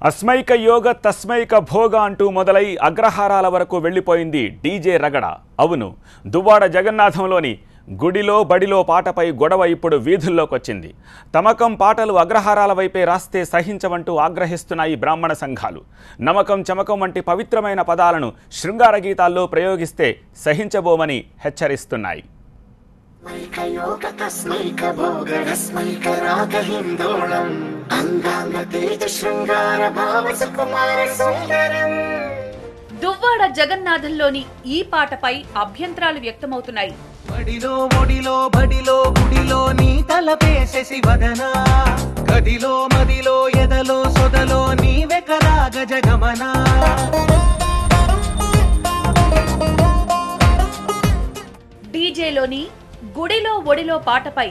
అస్మైక యోగ తస్మైక భోగ అంటూ మొదలై అగ్రహారాల వరకు వెళ్ళిపోయింది డీజే రగడ. అవును, దువ్వాడ జగన్నాథంలోని గుడిలో బడిలో పాటపై గొడవ ఇప్పుడు వీధుల్లోకి వచ్చింది. తమకం పాటలు అగ్రహారాల వైపే రాస్తే సహించవంటూ ఆగ్రహిస్తున్నాయి బ్రాహ్మణ సంఘాలు. నమకం చమకం వంటి పవిత్రమైన పదాలను శృంగార గీతాల్లో ప్రయోగిస్తే సహించబోమని హెచ్చరిస్తున్నాయి. దువ్వాడ జగన్నాథంలోని ఈ పాటపై అభ్యంతరాలు వ్యక్తమవుతున్నాయి. బడిలో ఒడిలో బడిలో గుడిలో నీ తలపేసే శివదనా, గదిలో మదిలో ఎదలో సొదలో నీవే కదా గజగమనా. డీజేలోని గుడిలో ఒడిలో పాటపై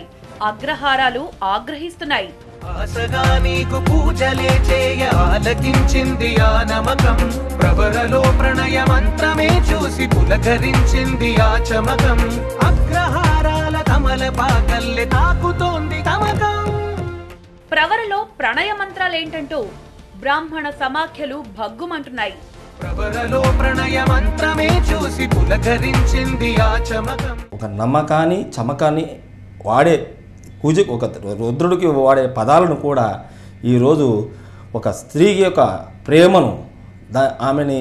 అగ్రహారాలు ఆగ్రహిస్తున్నాయి. ఆశగా నీకు పూజలే చేయ ఆలకించింది ఆ నమకం, ప్రవరలో ప్రణయ మంత్రమే చూసి పులకరించింది ఆ చమకం. అగ్రహారాల తమల పాకల్లె తాకుతోంది తమకం. ప్రవరలో ప్రణయ మంత్రాలేంటంటూ బ్రాహ్మణ సమాఖ్యలు భగ్గుమంటున్నాయి. ప్రవరలో ప్రణయ మంత్రమే చూసి పులకరించింది ఆ చమకం. ఒక నమ్మకాన్ని చమకాన్ని వాడే పూజ, ఒక రుద్రుడికి వాడే పదాలను కూడా ఈరోజు ఒక స్త్రీకి యొక్క ప్రేమను ఆమెని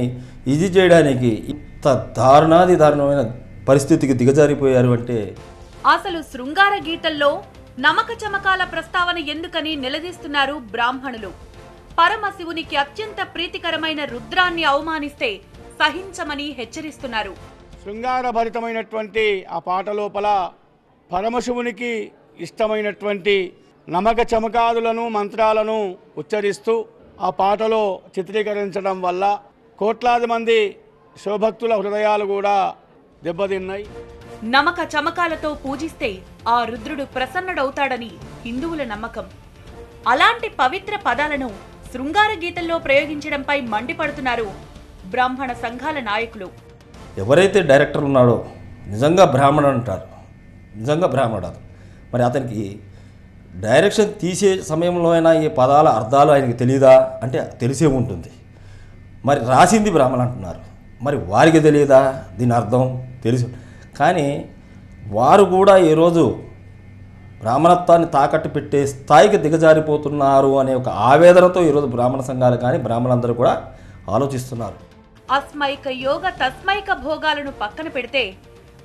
ఇది చేయడానికి ఇంత దారుణమైన పరిస్థితికి దిగజారిపోయారు అంటే, అసలు శృంగార గీతల్లో నమక చమకాల ప్రస్తావన ఎందుకని నిలదీస్తున్నారు బ్రాహ్మణులు. పరమశివునికి అత్యంత ప్రీతికరమైన రుద్రాన్ని అవమానిస్తే సహించమని హెచ్చరిస్తున్నారు. శృంగారభరితమైనటువంటి ఆ పాట లోపల పరమశివునికి ఇష్టమైనటువంటి నమక చమకాదులను మంత్రాలను ఉచ్చరిస్తూ ఆ పాటలో చిత్రీకరించడం వల్ల కోట్లాది మంది శివభక్తుల హృదయాలు కూడా దెబ్బతిన్నాయి. నమక చమకాలతో పూజిస్తే ఆ రుద్రుడు ప్రసన్నుడవుతాడని హిందువుల నమ్మకం. అలాంటి పవిత్ర పదాలను శృంగార గీతల్లో ప్రయోగించడంపై మండిపడుతున్నారు బ్రాహ్మణ సంఘాల నాయకులు. ఎవరైతే డైరెక్టర్ ఉన్నాడో నిజంగా బ్రాహ్మణుడు అంటారు, నిజంగా బ్రాహ్మణుడు. మరి అతనికి డైరెక్షన్ తీసే సమయంలో అయినా ఈ పదాల అర్థాలు ఆయనకి తెలియదా అంటే తెలిసే ఉంటుంది. మరి రాసింది బ్రాహ్మణులు అంటున్నారు, మరి వారికి తెలియదా దీని అర్థం? తెలుసు. కానీ వారు కూడా ఈరోజు బ్రాహ్మణత్వాన్ని తాకట్టు పెట్టే స్థాయికి దిగజారిపోతున్నారు అనే ఒక ఆవేదనతో ఈరోజు బ్రాహ్మణ సంఘాలు కానీ బ్రాహ్మణులందరూ కూడా ఆలోచిస్తున్నారు. అస్మైక యోగ తస్మైక భోగాలను పక్కన పెడితే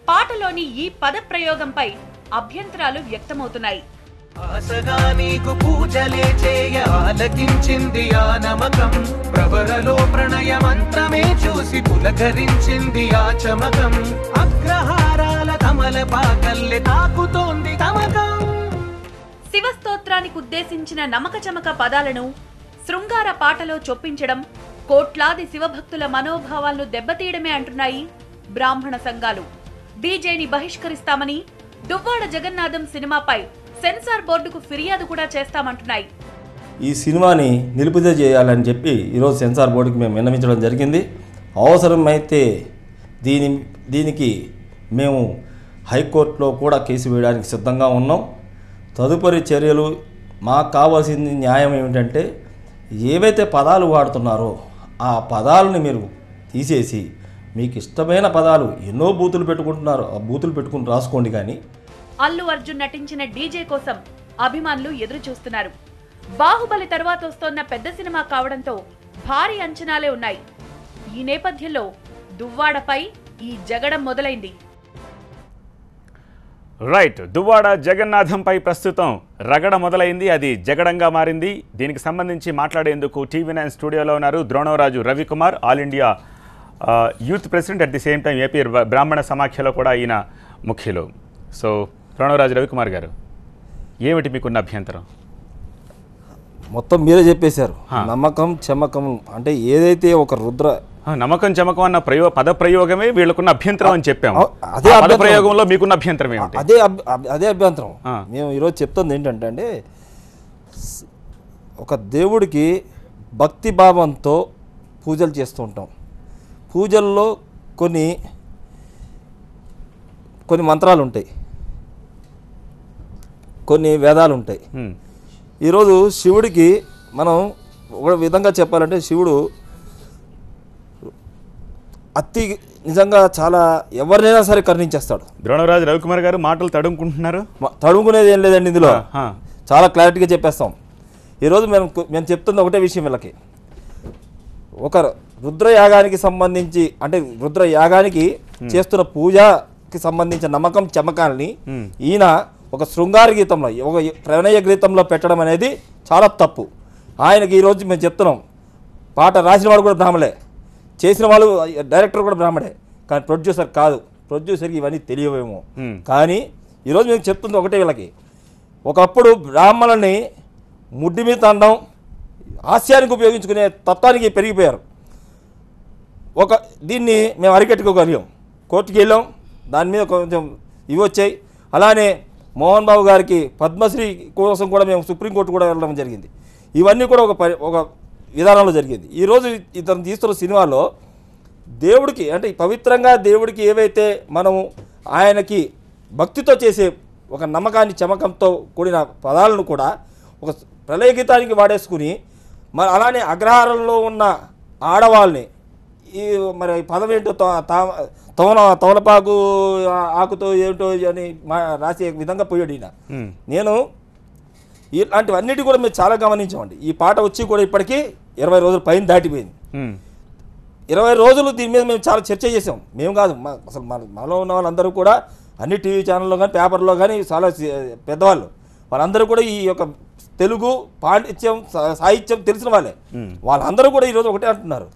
పాటలోని ఈ పద ప్రయోగంపై అభ్యంతరాలు వ్యక్తమవుతున్నాయి. ఆశగా నీకు పూజలే చేయ ఆలకించింది ఆ నమకం, ప్రవరలో ప్రణయ మంత్రమే చూసి పులకరించింది ఆ చమకం. అగ్రహారాల తమల పాకల్లె తాకుతోంది తమకం. శివస్తోత్రానికి ఉద్దేశించిన నమక చమక పదాలను శృంగార పాటలో చొప్పించడం కోట్లాది శివభక్తుల మనోభావాలను దెబ్బతీయడమే అంటున్నాయి బ్రాహ్మణ సంఘాలు. డీజేని బహిష్కరిస్తామని, దువ్వాడ జగన్నాథం సినిమాపై సెన్సార్ బోర్డుకు ఫిర్యాదు కూడా చేస్తామంటున్నాయి. ఈ సినిమాని నిలుపుదల చేయాలని చెప్పి ఈరోజు సెన్సార్ బోర్డుకి మేము విన్నవించడం జరిగింది. అవసరమైతే దీనికి మేము హైకోర్టులో కూడా కేసు వేయడానికి సిద్ధంగా ఉన్నాం. తదుపరి చర్యలు మాకు కావాల్సింది న్యాయం ఏమిటంటే, ఏవైతే పదాలు వాడుతున్నారో ఆ పదాలను మీరు తీసేసి మీకు ఇష్టమైన పదాలు ఎన్నో బూతులు పెట్టుకుంటున్నారు, ఆ బూతులు పెట్టుకుని రాసుకోండి. కానీ అల్లు అర్జున్ నటించిన డీజే కోసం అభిమానులు ఎదురు చూస్తున్నారు. బాహుబలి తర్వాత వస్తోన్న పెద్ద సినిమా కావడంతో భారీ అంచనాలే ఉన్నాయి. ఈ నేపథ్యంలో దువ్వాడపై ఈ జగడం మొదలైంది. రైట్, దువ్వాడ జగన్నాథంపై ప్రస్తుతం రగడ మొదలైంది, అది జగడంగా మారింది. దీనికి సంబంధించి మాట్లాడేందుకు టీవీ9 స్టూడియోలో ఉన్నారు Dronamraju Ravikumar, all India youth president, at the same time AP బ్రాహ్మణ సమాఖ్యలో కూడా ఈయన ముఖ్యులు. సో ద్రోణరాజు రవికుమార్ గారు, ఏమిటి మీకున్న అభ్యంతరం? మొత్తం మీరే చెప్పేశారు. నమ్మకం చమకం అంటే ఏదైతే ఒక రుద్ర నమ్మకం చమకం అన్న పద ప్రయోగమే వీళ్ళకున్న అభ్యంతరం అని చెప్పాము. అదే పద ప్రయోగంలో మీకున్న అభ్యంతరం ఏమిటి? అదే అభ్యంతరం. మేము ఈరోజు చెప్తుంది ఏంటంటే, ఒక దేవుడికి భక్తి భావంతో పూజలు చేస్తూ ఉంటాం. పూజల్లో కొన్ని మంత్రాలు ఉంటాయి, కొన్ని వేదాలు ఉంటాయి. ఈరోజు శివుడికి మనం ఒక విధంగా చెప్పాలంటే శివుడు అతి నిజంగా చాలా ఎవరినైనా సరే కరుణించేస్తాడు. ద్రోణరాజు రవికుమార్ గారు మాటలు తడుముకుంటున్నారు. తడుముకునేది ఏం లేదండి ఇందులో, చాలా క్లారిటీగా చెప్పేస్తాం. ఈరోజు మేము చెప్తున్న ఒకటే విషయం వీళ్ళకి, ఒక రుద్రయాగానికి సంబంధించి అంటే రుద్రయాగానికి చేస్తున్న పూజకి సంబంధించిన నమ్మకం చమకాలని ఈయన ఒక శృంగార గీతంలో ఒక ప్రణయ గీతంలో పెట్టడం అనేది చాలా తప్పు. ఆయనకి ఈరోజు మేము చెప్తున్నాం, పాట రాసిన వాడు కూడా బ్రాహ్మలే, చేసిన వాళ్ళు డైరెక్టర్ కూడా బ్రాహ్మడే, కానీ ప్రొడ్యూసర్ కాదు. ప్రొడ్యూసర్కి ఇవన్నీ తెలియవేమో. కానీ ఈరోజు మేము చెప్తుంది ఒకటే, వీళ్ళకి ఒకప్పుడు బ్రాహ్మణుల్ని ముడ్డి మీద తండం హాస్యానికి ఉపయోగించుకునే తత్వానికి పెరిగిపోయారు. దీన్ని మేము అరికట్టుకోగలిగాం, కోర్టుకి వెళ్ళాం, దాని మీద కొంచెం ఇవి వచ్చాయి. అలానే మోహన్ బాబు గారికి పద్మశ్రీ కోసం కూడా మేము సుప్రీంకోర్టు కూడా వెళ్ళడం జరిగింది. ఇవన్నీ కూడా ఒక విధానంలో జరిగింది. ఈరోజు ఇతను తీస్తున్న సినిమాలో దేవుడికి అంటే పవిత్రంగా దేవుడికి ఏవైతే మనము ఆయనకి భక్తితో చేసే ఒక నమ్మకాన్ని చమకంతో కూడిన పదాలను కూడా ఒక ప్రళయ గీతానికి వాడేసుకుని మరి అలానే అగ్రహారంలో ఉన్న ఆడవాళ్ళని ఈ మరి పదం ఏంటో తమలపాకు ఆకుతో ఏమిటో అని రాసే విధంగా పోయాడు ఈయన. నేను ఇలాంటివన్నిటి కూడా మేము చాలా గమనించామండి. ఈ పాట వచ్చి కూడా ఇప్పటికీ 20 రోజుల పైన దాటిపోయింది. 20 రోజులు దీని మీద మేము చాలా చర్చ చేసాం. మేము కాదు, అసలు మనలో ఉన్న వాళ్ళందరూ కూడా అన్ని టీవీ ఛానల్లో కానీ పేపర్లో కానీ చాలా పెద్దవాళ్ళు వాళ్ళందరూ కూడా ఈ యొక్క తెలుగు పాండిత్యం సాహిత్యం తెలిసిన వాళ్ళే. వాళ్ళందరూ కూడా ఈరోజు ఒకటే అంటున్నారు,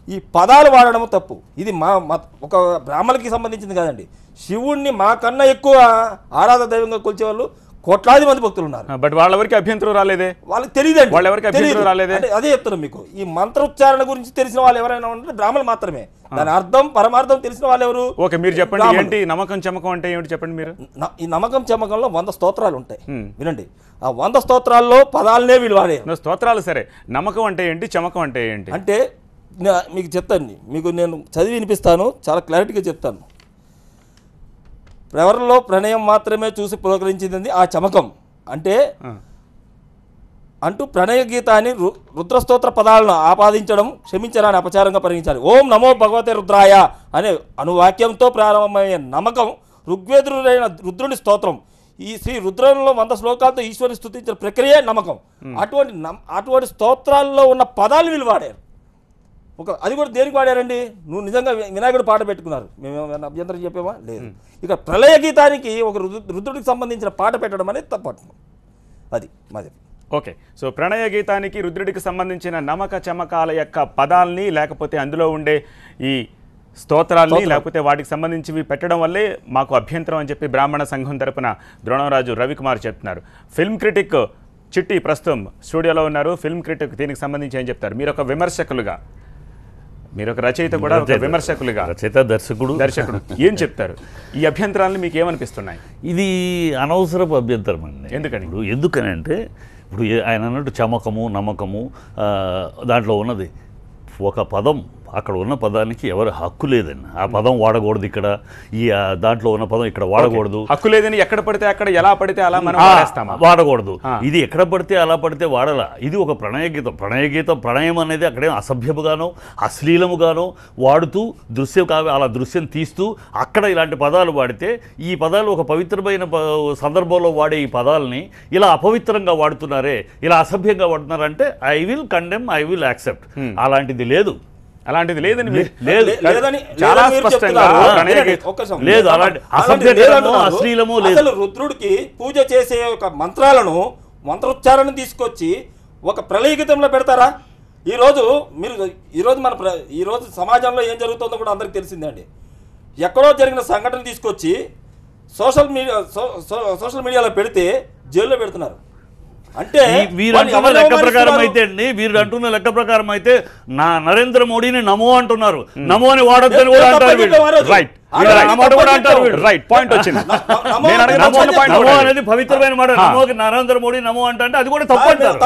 ఈ పదాలు వాడడం తప్పు. ఇది ఒక బ్రాహ్మణులకి సంబంధించింది కాదండి. శివుణ్ణి మాకన్నా ఎక్కువ ఆరాధ దైవంగా కొలిచేవాళ్ళు కోట్లాది మంది భక్తులు ఉన్నారు. బట్ వాళ్ళెవరికి అభ్యంతరం రాలేదే, వాళ్ళకి తెలియదండి. వాళ్ళెవరికి అభ్యంతరం రాలేదే. అదే చెప్తున్నాం మీకు, ఈ మంత్రోచ్చారణ గురించి తెలిసిన వాళ్ళు ఎవరైనా ఉంటే బ్రాహ్మణులు మాత్రమే. దాని అర్థం పరమార్థం తెలిసిన వాళ్ళు ఎవరు? ఓకే, మీరు చెప్పండి, ఏంటి నమ్మకం చమకం అంటే ఏమిటి చెప్పండి మీరు. ఈ నమ్మకం చమకంలో 100 స్తోత్రాలు ఉంటాయి. వినండి, ఆ 100 స్తోత్రాల్లో పదాలనే వీళ్ళు వాడారు. స్తోత్రాలు సరే, నమ్మకం అంటే ఏంటి, చమకం అంటే ఏంటి అంటే మీకు చెప్తాను, మీకు నేను చదివి వినిపిస్తాను, చాలా క్లారిటీగా చెప్తాను. ప్రవరంలో ప్రణయం మాత్రమే చూసి పులకరించింది ఆ చమకం అంటే అంటూ ప్రణయ గీతాన్ని రుద్రస్తోత్ర పదాలను ఆపాదించడం క్షమించరాని అపచారంగా పరిగణించాలి. ఓం నమో భగవతే రుద్రాయ అనే అనువాక్యంతో ప్రారంభమయ్యే నమ్మకం ఋగ్వేదుడైన రుద్రుని స్తోత్రం. ఈ శ్రీ రుద్రంలో 100 శ్లోకాలతో ఈశ్వరుని స్తుతించిన ప్రక్రియ నమ్మకం. అటువంటి స్తోత్రాల్లో ఉన్న పదాలు వీళ్ళు వాడారు. అది కూడా దేనికి వాడారండి? నువ్వు నిజంగా వినాయకుడు పాట పెట్టుకున్నారు, మేము అభ్యంతరం చెప్పామా? లేదు. ఇక ప్రళయ గీతానికి ఒక రుద్రుడికి సంబంధించిన పాట పెట్టడం అనేది తప్పట్టు. అది మాది. ఓకే, సో ప్రణయ గీతానికి రుద్రుడికి సంబంధించిన నమ్మక చమకాల యొక్క పదాలని లేకపోతే అందులో ఉండే ఈ స్తోత్రాలని లేకపోతే వాటికి సంబంధించివి పెట్టడం వల్లే మాకు అభ్యంతరం అని చెప్పి బ్రాహ్మణ సంఘం తరపున ద్రోణరాజు రవికుమార్ చెప్తున్నారు. ఫిల్మ్ క్రిటిక్ చిట్టి ప్రస్తుతం స్టూడియోలో ఉన్నారు. ఫిల్మ్ క్రిటిక్ దీనికి సంబంధించి ఏం చెప్తారు? మీరు ఒక విమర్శకులుగా, మీరు ఒక రచయిత కూడా, ఒక విమర్శకులుగా, రచయిత దర్శకుడు ఏం చెప్తారు? ఈ అభ్యంతరాలను మీకు ఏమనిపిస్తున్నాయి? ఇది అనవసరపు అభ్యంతరం అండి. ఎందుకని అంటే ఇప్పుడు ఆయన అన్నట్టు చమకము నమ్మకము దాంట్లో ఉన్నది ఒక పదం, అక్కడ ఉన్న పదానికి ఎవరు హక్కు లేదండి. ఆ పదం వాడకూడదు, ఇక్కడ ఈ దాంట్లో ఉన్న పదం ఇక్కడ వాడకూడదు. హక్కు లేదని ఎక్కడ పడితే అక్కడ ఎలా పడితే అలా మనం వాడకూడదు. ఇది ఎక్కడ పడితే అలా పడితే వాడాల. ఇది ఒక ప్రణయగీతం. ప్రణయం అనేది అక్కడే అసభ్యముగానో అశ్లీలముగానో వాడుతూ అలా దృశ్యం తీస్తూ అక్కడ ఇలాంటి పదాలు వాడితే, ఈ పదాలు ఒక పవిత్రమైన సందర్భంలో వాడే ఈ పదాలని ఇలా అపవిత్రంగా వాడుతున్నారే, ఇలా అసభ్యంగా వాడుతున్నారంటే I will condemn, I will accept. అలాంటిది లేదు, అలాంటిది లేదని చాలా స్పష్టంగా లేదు. అలాంటి అసభ్యము అశ్లీలము లేదు. రుద్రుడికి పూజ చేసే ఒక మంత్రోచ్చారణ తీసుకొచ్చి ఒక ప్రళయ గీతంలో పెడతారా? ఈరోజు సమాజంలో ఏం జరుగుతుందో కూడా అందరికి తెలిసిందండి. ఎక్కడో జరిగిన సంఘటన తీసుకొచ్చి సోషల్ మీడియాలో పెడితే జైల్లో పెడుతున్నారు. అంటే వీరు అంటున్న లెక్క ప్రకారం అయితే అండి, వీరు అంటున్న లెక్క ప్రకారం అయితే నరేంద్ర మోడీని నమో అంటున్నారు. నమో అని వాడొద్దని కూడా అంటారు. నమో అనేది పవిత్రమైన మాట. నమోకి నరేంద్ర మోడీ నమో అంటే అది కూడా తప్పు అంటారు.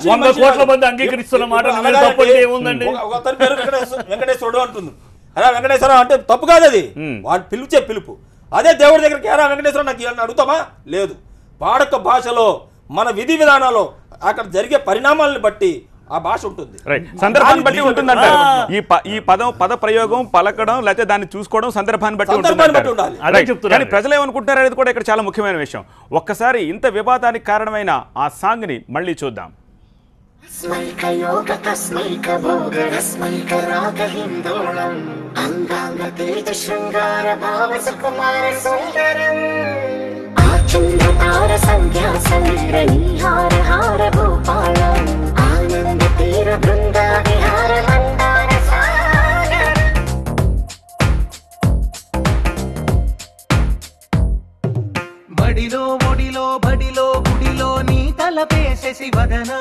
100 కోట్ల మంది అంగీకరిస్తున్న మాట తప్పంటే ఏముందండి? వెంకటేశ్వరుడు అంటుంది, అలా వెంకటేశ్వర అంటే తప్పు కాదు, అది వాడు పిలిచే పిలుపు. అదే దేవుడి దగ్గరికి ఎరా వెంకటేశ్వర నాకు అడుగుతామా? లేదు. వాడక భాషలో మన విధి విధానాలు అక్కడ జరిగే పరిణామాలను బట్టి ఆ భాష ఉంటుంది. సందర్భాన్ని బట్టి ఉంటుందంట. ఈ పద ప్రయోగం పలకడం లేకపోతే దాన్ని చూసుకోవడం సందర్భాన్ని బట్టి ఉంటుంది. కానీ ప్రజలు ఏమనుకుంటున్నారు అనేది కూడా ఇక్కడ చాలా ముఖ్యమైన విషయం. ఒక్కసారి ఇంత వివాదానికి కారణమైన ఆ సాంగ్ ని మళ్ళీ చూద్దాం. చంద్రతార సంధ్యా సమీర నీహార హార భూపాలం ఆనంద తీర బృంద విహార మందార సాగర. బడిలో ఒడిలో బడిలో గుడిలో నీ తలపేసేసి వదనా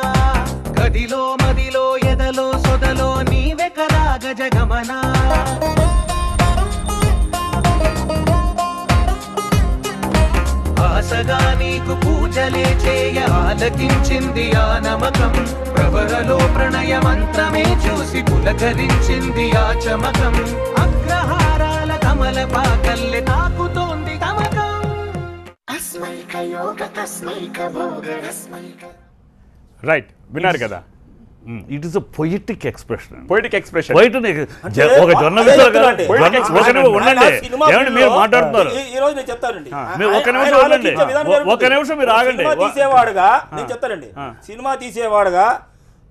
గదిలో మదిలో ఎదలో సొదలో నీవే కదా గజగమనా. ఆశగా నీకు పూజలే చేయ ఆలకించింది ఆ నమకం ప్రవరలో ప్రణయ మంత్రమే చూసి పులకరించింది ఆ చమకం అగ్రహారాల కమల పాకల్లె తాకుతోంది తమకం. అస్మైక యోగ తస్మైక భోగ రస్మైక. రైట్, విన్నారు కదా. It is a poetic expression. Poetic expression. ఒక జొన్న విత్తనం ఉండండి, మీరు మాట్లాడుతున్నారు. ఈ రోజు నేను చెప్తానండి, ఒక నిమిషం మీరు ఆగండి. తీసేవాడుగా నేను చెప్తానండి, సినిమా తీసేవాడుగా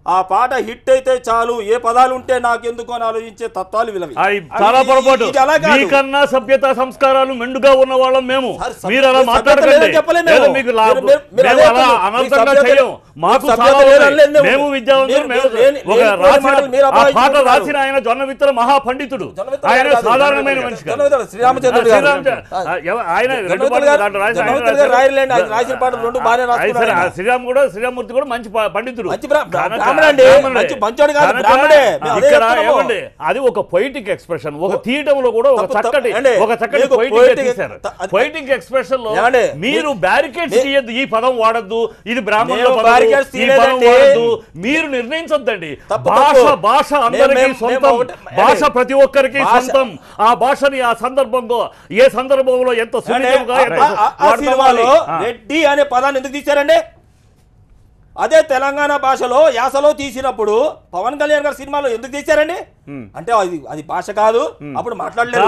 ఆ పాట హిట్ అయితే చాలు, ఏ పదాలు ఉంటే నాకెందుకు అని ఆలోచించే తత్వాలు విలవి. చాలా పొరపాటు. మీకన్నా సభ్యత సంస్కారాలు మెండుగా ఉన్న వాళ్ళం మేము. మీరు అలా మాట్లాడకండి. మీకు అనర్థంగా చేయం. మాకు మేము విద్యావంతులు. ఒక పాట రాసిన ఆయన జొన్న విత్తన మహాపండితుడు. ఆయన సాధారణమైన మనిషి. శ్రీరామూర్తి కూడా మంచి పండితుడు. అది ఒక పొయిటిక్ ఎక్స్ప్రెషన్. ఒక థియేటర్లో కూడా ఒక చక్కటి పొయిటిక్ ఎక్స్ప్రెషన్ లో మీరు బ్యారికేడ్స్ తీయద్దు, ఈ పదం వాడద్దు, ఇది బ్రాహ్మణుల పదం, ఈ పదం వాడద్దు, మీరు నిర్ణయించొద్దండి. భాష అందరికీ సొంతం, భాష ప్రతి ఒక్కరికి సొంతం. ఆ భాషని ఆ సందర్భంలో ఏ సందర్భంలో ఎంత సున్నితంగా రెడ్డి అనే పదాన్ని ఎందుకు తీశారండి? అదే తెలంగాణ భాషలో యాసలో తీసినప్పుడు పవన్ కళ్యాణ్ గారి సినిమాలో ఎందుకు తీశారండి? అంటే అది భాష కాదు, అప్పుడు మాట్లాడలేదు.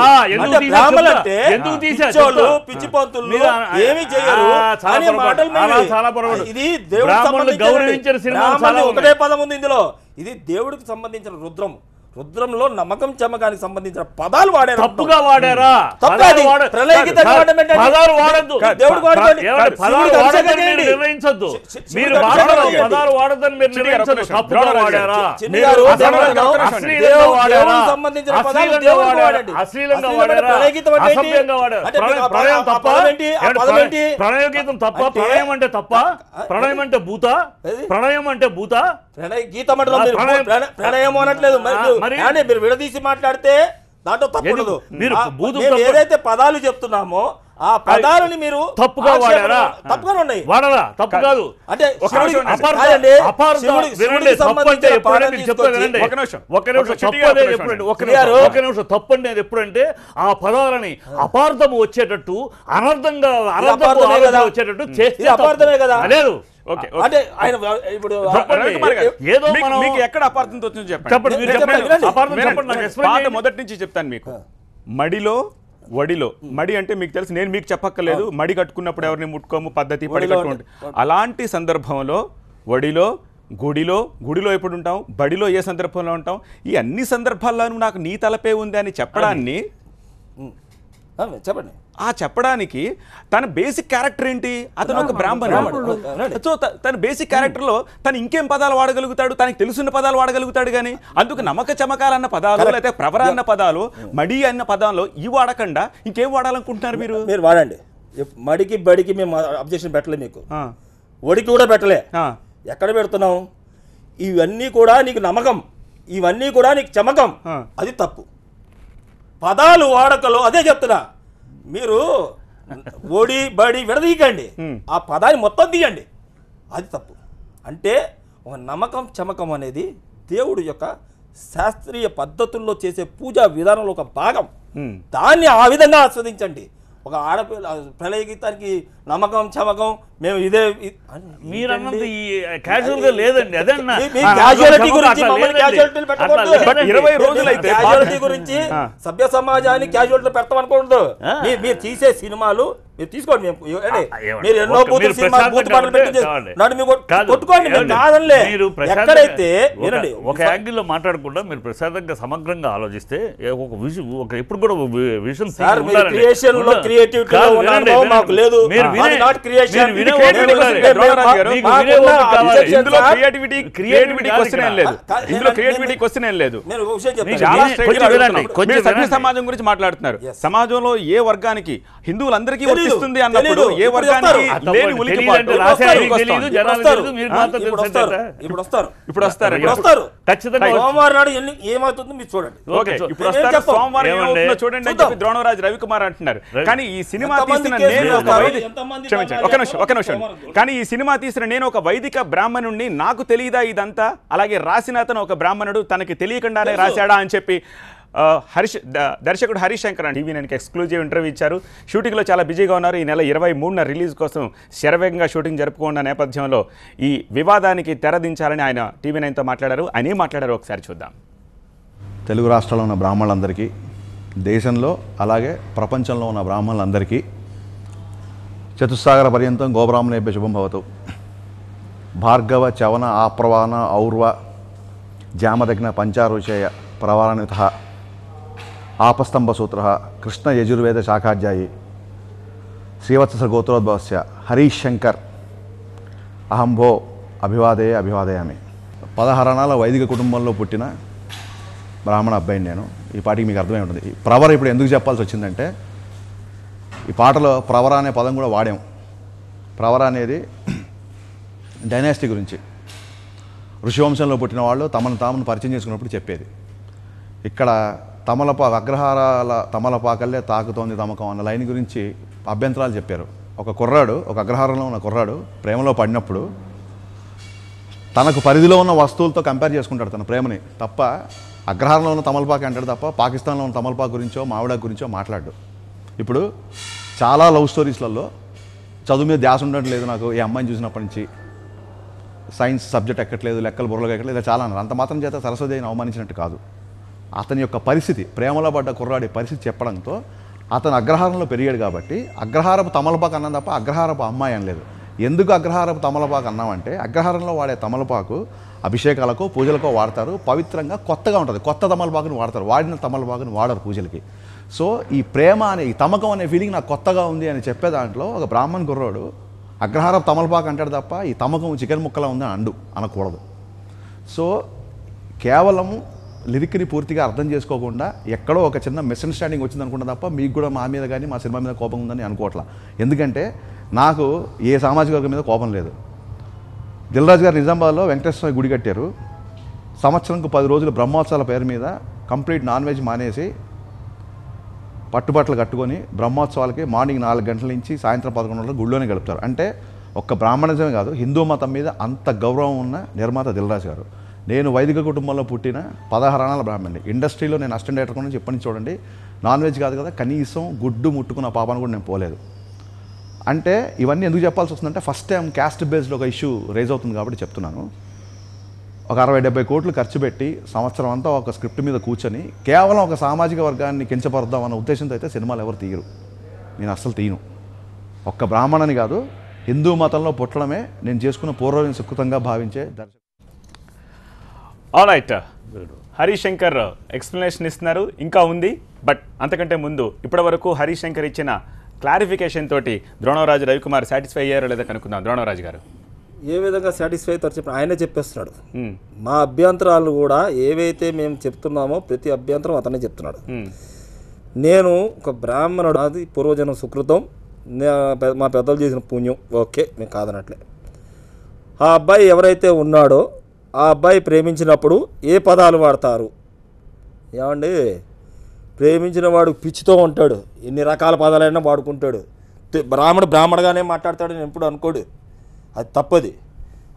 పిచ్చి పంతులు ఏమి చేయరు అనే మాటలు. ఇది దేవుడికి ఒకటే పదం ఉంది ఇందులో. ఇది దేవుడికి సంబంధించిన రుద్రం. రుద్రంలో నమ్మకం చమకానికి సంబంధించిన పదాలు వాడారు. తప్పుగా వాడారా? నిర్ణయించద్దు. మీరు పదాలు వాడద్దని మీరు నిర్ణయించద్దు. తప్పుగా వాడారా? అశ్లీలంగా వాడారా? అసభ్యంగా వాడారా? ప్రణయం తప్ప? ప్రణయ గీతం తప్ప? ప్రణయం అంటే తప్ప? ప్రణయం అంటే భూత? ప్రణయం అంటే భూత? గీతం ప్రణయం అనట్లేదు. మీరు విడదీసి మాట్లాడితే దాంట్లో తప్పు. మీరు ఏదైతే పదాలు చెప్తున్నామో ఆ పదాలని మీరు తప్పుగా వాడారా? తప్పుగా ఉన్నాయి. వాడరా? తప్పు కాదు. అంటే తప్పు అనేది ఎప్పుడంటే ఆ పదాలని అపార్థము వచ్చేటట్టు, అనర్థంగా వచ్చేటట్టు చేస్తే అపార్థమే కదా. లేదు, ఏదో మీకు ఎక్కడ అపార్థంతో వచ్చిందో చెప్పండి. మొదటి నుంచి చెప్తాను మీకు. మడిలో వడిలో, మడి అంటే మీకు తెలుసు, నేను మీకు చెప్పక్కర్లేదు. మడి కట్టుకున్నప్పుడు ఎవరిని ముట్టుకోము, పద్ధతి పడి కట్టుకుంటే. అలాంటి సందర్భంలో వడిలో, గుడిలో ఎప్పుడు ఉంటాం, బడిలో ఏ సందర్భంలో ఉంటాం, ఈ అన్ని సందర్భాల్లోనూ నాకు నీ తలపే ఉంది అని చెప్పడాన్ని చెప్పండి. ఆ చెప్పడానికి తన బేసిక్ క్యారెక్టర్ ఏంటి? అతను ఒక బ్రాహ్మణుడు. సో తన బేసిక్ క్యారెక్టర్లో తను ఇంకేం పదాలు వాడగలుగుతాడు? తనకి తెలుసున్న పదాలు వాడగలుగుతాడు. కానీ అందుకు నమ్మక చమకాలన్న పదాలు, లేకపోతే ప్రవర అన్న పదాలు, మడి అన్న పదాల్లో ఇవి వాడకుండా ఇంకేం వాడాలనుకుంటున్నారు మీరు? మీరు వాడండి. మడికి బడికి మేము అబ్జెక్షన్ పెట్టలే, మీకు ఒడికి కూడా పెట్టలే. ఎక్కడ పెడుతున్నాం? ఇవన్నీ కూడా నీకు నమ్మకం, ఇవన్నీ కూడా నీకు చమకం. అది తప్పు. పదాలు వాడకలో అదే చెప్తున్నా. మీరు ఓడి బడి విడదీయకండి, ఆ పదాన్ని మొత్తం తీయండి. అది తప్పు. అంటే ఒక నమ్మకం చమకం అనేది దేవుడు యొక్క శాస్త్రీయ పద్ధతుల్లో చేసే పూజా విధానంలో ఒక భాగం. దాన్ని ఆ విధంగా ఆస్వాదించండి. ఒక ఆడపిల్ల ప్రళయ గీతానికి నమ్మకం చమకం మేము ఇదే మీరు అన్నది క్యాజువల్ గా లేదండి. అదే క్యాజువాలిటీ గురించి 20 రోజులైతే క్యాజువాలిటీ గురించి సభ్య సమాజాన్ని క్యాజువాలిటీ పెడతాం అనుకోండి. మీరు తీసే సినిమాలు మీరు తీసుకోండి. మీరు ఎన్నో బూతులు సినిమాలు బూత్ పాటలు పెట్టి కొట్టుకోండి. కాదనిలే ఎక్కడైతే ఒక యాంగిల్లో మాట్లాడకుండా మీరు ప్రశాంతంగా సమగ్రంగా ఆలోచిస్తే ఒక విజన్ ఒక ఎప్పుడు కూడా విజన్ సమాజం గురించి మాట్లాడుతున్నారు. సమాజంలో ఏ వర్గానికి హిందువులందరికీ వర్తిస్తుంది అన్నప్పుడు ఏ వర్గానికి లేని ఉలికిపాటు ఇప్పుడు వస్తారు ఖచ్చితంగా సోమవారం నాడు ఏమవుతుందో మీరు చూడండి. ఇప్పుడు వస్తారు సోమవారం ఏమవుతుందో చూడండి అని చెప్పి ద్రోణరాజు రవికుమార్ అంటున్నారు. కానీ ఈ సినిమా తీసిన నేను ఒక నిమిషం కానీ ఈ సినిమా తీసిన నేను ఒక వైదిక బ్రాహ్మణుడిని, నాకు తెలియదా ఇదంతా? అలాగే రాసిన అతను ఒక బ్రాహ్మణుడు, తనకి తెలియకుండానే రాశాడా అని చెప్పి దర్శకుడు హరీష్ శంకర్ అని టీవీ9కి ఎక్స్క్లూజివ్ ఇంటర్వ్యూ ఇచ్చారు. షూటింగ్లో చాలా బిజీగా ఉన్నారు. ఈ నెల 23న రిలీజ్ కోసం శరవేగంగా షూటింగ్ జరుపుకున్న నేపథ్యంలో ఈ వివాదానికి తెరదించాలని ఆయన టీవీ9తో మాట్లాడారు. ఆయన ఏం మాట్లాడారు ఒకసారి చూద్దాం. తెలుగు రాష్ట్రాల్లో ఉన్న బ్రాహ్మణులందరికీ, దేశంలో అలాగే ప్రపంచంలో ఉన్న బ్రాహ్మణులందరికీ చతుస్సాగర పర్యంతం గోబ్రాహ్మణేభ్య శుభం భవతు. భార్గవ చవన ఆప్రవాన ఔర్వ జామదగ్న పంచారుషయ ప్రవారణిత ఆపస్తంభ సూత్ర కృష్ణ యజుర్వేద శాఖాధ్యాయి శ్రీవత్స గోత్రోద్భవస్య హరీష్ శంకర్ అహంభో అభివాదయామి. 16 అణాల వైదిక కుటుంబంలో పుట్టిన బ్రాహ్మణ అబ్బాయిని నేను. ఈ పాటికి మీకు అర్థమై ఉంటుంది. ఈ ప్రవర ఇప్పుడు ఎందుకు చెప్పాల్సి వచ్చిందంటే, ఈ పాటలో ప్రవర అనే పదం కూడా వాడాం. ప్రవర అనేది డైనాసిటీ గురించి, ఋషివంశంలో పుట్టిన వాళ్ళు తమను పరిచయం చేసుకున్నప్పుడు చెప్పేది. ఇక్కడ అగ్రహారాల తమలపాకల్లే తాకుతోంది తమకం అన్న లైన్ గురించి అభ్యంతరాలు చెప్పారు. ఒక అగ్రహారంలో ఉన్న కుర్రాడు ప్రేమలో పడినప్పుడు తనకు పరిధిలో ఉన్న వస్తువులతో కంపేర్ చేసుకుంటాడు తన ప్రేమని తప్ప, అగ్రహారంలో ఉన్న తమలపాక అంటాడు తప్ప పాకిస్తాన్లో ఉన్న తమలపాక గురించో మావిడాకు గురించో మాట్లాడు. ఇప్పుడు చాలా లవ్ స్టోరీస్లలో చదువు మీద ధ్యాస ఉండట్లేదు నాకు, ఈ అమ్మాయిని చూసినప్పటి నుంచి సైన్స్ సబ్జెక్ట్ ఎక్కట్లేదు, లెక్కలు బుర్రలు ఎక్కట్లేదు, ఇలా చాలా అన్నారు. అంత మాత్రం చేత సరస్వతిని అవమానించినట్టు కాదు. అతని యొక్క పరిస్థితి, ప్రేమలో పడ్డ కుర్రాడి పరిస్థితి చెప్పడంతో అతను అగ్రహారంలో పెరిగాడు కాబట్టి అగ్రహారపు తమలపాకు అన్నాం తప్ప అగ్రహారపు అమ్మాయి అనలేదు. ఎందుకు అగ్రహారపు తమలపాకు అన్నామంటే, అగ్రహారంలో వాడే తమలపాకు అభిషేకాలకో పూజలకో వాడతారు, పవిత్రంగా కొత్తగా ఉంటుంది. కొత్త తమలపాకుని వాడతారు, వాడిన తమలపాకుని వాడరు పూజలకి. సో ఈ ప్రేమ అనే ఈ తమకం అనే ఫీలింగ్ నాకు కొత్తగా ఉంది అని చెప్పే దాంట్లో ఒక బ్రాహ్మణ్ కుర్రోడు అగ్రహారపు తమలపాకు అంటాడు తప్ప ఈ తమకం చికెన్ ముక్కలా ఉందని అనకూడదు. సో కేవలం లిరిక్ని పూర్తిగా అర్థం చేసుకోకుండా ఎక్కడో ఒక చిన్న మిస్అండర్స్టాండింగ్ వచ్చింది అనుకుంటా తప్ప మీకు కూడా మా మీద కానీ మా సినిమా మీద కోపం ఉందని అనుకోవట్లా. ఎందుకంటే నాకు ఏ సామాజిక వర్గం మీద కోపం లేదు. దిల్రాజు గారు నిజామాబాద్లో వెంకటేశ్వర గుడి కట్టారు. సంవత్సరంకు 10 రోజులు బ్రహ్మోత్సవాల పేరు మీద కంప్లీట్ నాన్ వెజ్ మానేసి పట్టుబట్టలు కట్టుకొని బ్రహ్మోత్సవాలకి మార్నింగ్ 4 గంటల నుంచి సాయంత్రం 11 గంటల గుడిలోనే గడుపుతారు. అంటే ఒక్క బ్రాహ్మణిజమే కాదు, హిందూ మతం మీద అంత గౌరవం ఉన్న నిర్మాత దిల్రాజు గారు. నేను వైదిక కుటుంబంలో పుట్టిన 16 అణాల బ్రాహ్మణి. ఇండస్ట్రీలో నేను అసిస్టెంట్ డైరెక్టర్ నుంచి ఇప్పటి నుంచి చూడండి, నాన్ వెజ్ కాదు కదా, కనీసం గుడ్డు ముట్టుకున్న పాపాను కూడా నేను పోలేదు. అంటే ఇవన్నీ ఎందుకు చెప్పాల్సి వస్తుందంటే, ఫస్ట్ టైం క్యాస్ట్ బేస్డ్ ఒక ఇష్యూ రేజ్ అవుతుంది కాబట్టి చెప్తున్నాను. ఒక 60-70 కోట్లు ఖర్చు పెట్టి సంవత్సరం అంతా ఒక స్క్రిప్ట్ మీద కూర్చొని కేవలం ఒక సామాజిక వర్గాన్ని కించపరుద్దాం అన్న ఉద్దేశంతో అయితే సినిమాలు ఎవరు తీయరు. నేను అస్సలు తీయను. ఒక్క బ్రాహ్మణని కాదు, హిందూ మతంలో పుట్టడమే నేను చేసుకున్న పూర్వం సుకృతంగా భావించే దర్శకుడు. ఆల్రైట్, హరీష్ శంకర్ ఎక్స్ప్లెనేషన్ ఇస్తున్నారు, ఇంకా ఉంది. బట్ అంతకంటే ముందు ఇప్పటి వరకు హరీష్ శంకర్ ఇచ్చిన క్లారిఫికేషన్ తోటి ద్రోణరాజు రవికుమార్ సాటిస్ఫై అయ్యారో లేదా కనుక్కుందాం. ద్రోణరాజు గారు ఏ విధంగా సాటిస్ఫై అవుతారు చెప్పి ఆయనే చెప్పేస్తున్నాడు. మా అభ్యంతరాలు కూడా ఏవైతే మేము చెప్తున్నామో ప్రతి అభ్యంతరం అతనే చెప్తున్నాడు. నేను ఒక బ్రాహ్మణుడు, అది పూర్వజనం సుకృతం, మా పెద్దలు చేసిన పుణ్యం, ఓకే, మేము కాదనట్లే. ఆ అబ్బాయి ఎవరైతే ఉన్నాడో ఆ అబ్బాయి ప్రేమించినప్పుడు ఏ పదాలు వాడతారు ఏమండి? ప్రేమించిన వాడు పిచ్చితో ఉంటాడు, ఎన్ని రకాల పదాలైనా వాడుకుంటాడు. బ్రాహ్మణుగానే మాట్లాడతాడు నేను ఎప్పుడు అనుకోడు, అది తప్పది.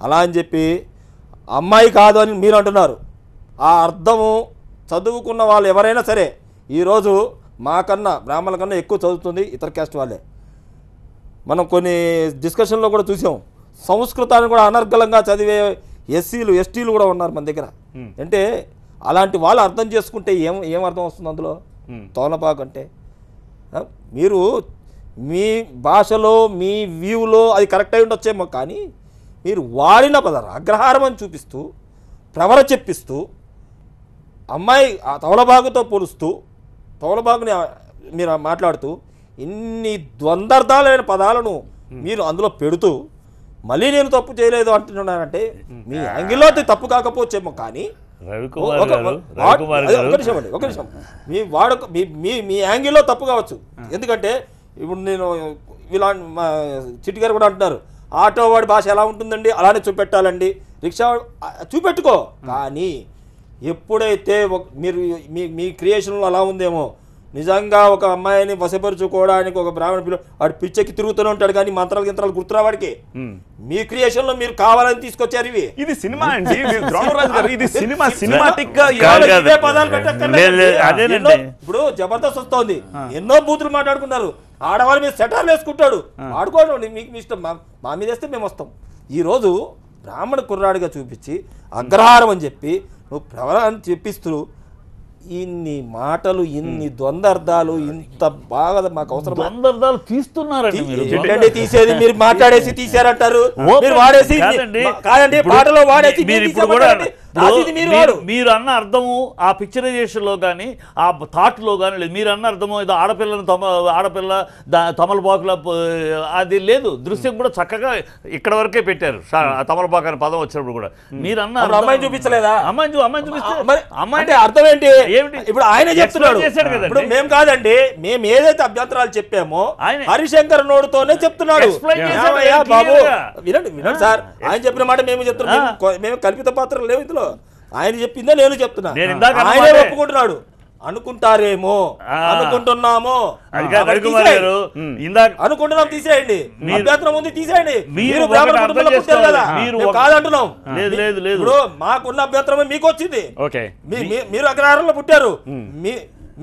అలా అని చెప్పి అమ్మాయి కాదు అని మీరు అంటున్నారు. ఆ అర్థము చదువుకున్న వాళ్ళు ఎవరైనా సరే ఈరోజు మాకన్నా బ్రాహ్మణుల కన్నా ఎక్కువ చదువుతుంది ఇతర క్యాస్ట్ వాళ్ళే. మనం కొన్ని డిస్కషన్లో కూడా చూసాం, సంస్కృతాన్ని కూడా అనర్గళంగా చదివే ఎస్సీలు ఎస్టీలు కూడా ఉన్నారు మన దగ్గర. అంటే అలాంటి వాళ్ళు అర్థం చేసుకుంటే ఏం అర్థం వస్తుంది అందులో? తోలపాకు అంటే మీరు మీ భాషలో మీ వ్యూలో అది కరెక్ట్ అయి ఉండొచ్చేమో, కానీ మీరు వాడిన పదాలు అగ్రహారం అని చూపిస్తూ ప్రవర చెప్పిస్తూ అమ్మాయి ఆ తవలబాగుతో పోలుస్తూ తవలబాగుని మీరు మాట్లాడుతూ ఇన్ని ద్వంద్వార్థాలైన పదాలను మీరు అందులో పెడుతూ మళ్ళీ నేను తప్పు చేయలేదు అంటున్నానంటే మీ యాంగిల్లో అది తప్పు కాకపోవచ్చేమో, కానీ ఒక నిమిషం మీ యాంగిల్లో తప్పు కావచ్చు. ఎందుకంటే ఇప్పుడు నేను ఇలా చిట్టి గారు కూడా అంటున్నారు ఆటో వాడి భాష ఎలా ఉంటుందండి అలానే చూపెట్టాలండి, రిక్షా చూపెట్టుకో. కానీ ఎప్పుడైతే మీరు మీ క్రియేషన్లో అలా ఉందేమో, నిజంగా ఒక అమ్మాయిని వశపరుచుకోవడానికి ఒక బ్రాహ్మణ పిల్ల వాడు పిచ్చెక్కి తిరుగుతూనే ఉంటాడు, కానీ మంత్రాలు గింత్రాలు గుర్తురా వాడికి. మీ క్రియేషన్ లో మీరు కావాలని తీసుకొచ్చారు ఇవి. ఇది సినిమా అండి, ఇది సినిమాటిక్ గా పదాలు పెట్టక్కర్లేదు. ఇప్పుడు జబర్దస్త్ వస్తోంది, ఎన్నో బూతులు మాట్లాడుకున్నారు, ఆడవాళ్ళ మీద సెటార్లు వేసుకుంటాడు, ఆడుకోండి మీకు ఇష్టం, మా మీద వేస్తే మేము వస్తాం. ఈరోజు బ్రాహ్మణ కుర్రాడిగా చూపించి అగ్రహారం అని చెప్పి నువ్వు ప్రవరాన్ని చెప్పిస్తూ ఇన్ని మాటలు ఇన్ని ద్వంద్వార్థాలు ఇంత బాగా మాకు అవసరం. ద్వంద్వార్థాలు తీస్తున్నారండి, తీసేది మీరు మాట్లాడేసి తీసారంటారు, మీరు వాడేసి కాదండి పాటలో వాడేసి మీరు అన్న అర్థము ఆ పిక్చరైజేషన్ లో కానీ ఆ థాట్ లో కానీ లేదు. మీరు అన్న అర్థము ఏదో ఆడపిల్ల తమలపాకుల అది లేదు. దృశ్యం కూడా చక్కగా ఇక్కడ వరకే పెట్టారు, తమలపాకు అనే పదం వచ్చినప్పుడు కూడా. మీరు అన్న అమ్మాయిని చూపించలేదా? అమ్మాయిని చూపిస్తే అమ్మాయి అర్థం ఏంటి? ఇప్పుడు ఆయన చెప్తున్నాడు, ఇప్పుడు మేము కాదండి, మేము ఏదైతే అభ్యంతరాలు చెప్పామో హరిశంకర్ నోడుతోనే చెప్తున్నాడు. బాబు వినండి సార్, ఆయన చెప్పిన మాట మేము చెప్తున్నాం, మేము కల్పిత పాత్రలు లేవు ఇందులో. ఆయన చెప్పిందే నేను చెప్తున్నా, ఆయనే ఒప్పుకుంటున్నాడు. అనుకుంటారేమో, అనుకుంటున్నామో, అనుకుంటున్నాం, తీసేయండి, అభ్యంతరం ఉంది తీసేయండి. మీరు బ్రాహ్మణ కుటుంబంలో పుట్టారు కదా, కాదంటున్నాం. ఇప్పుడు మాకున్న అభ్యంతరమే మీకు వచ్చింది, మీరు అగ్రహారంలో పుట్టారు,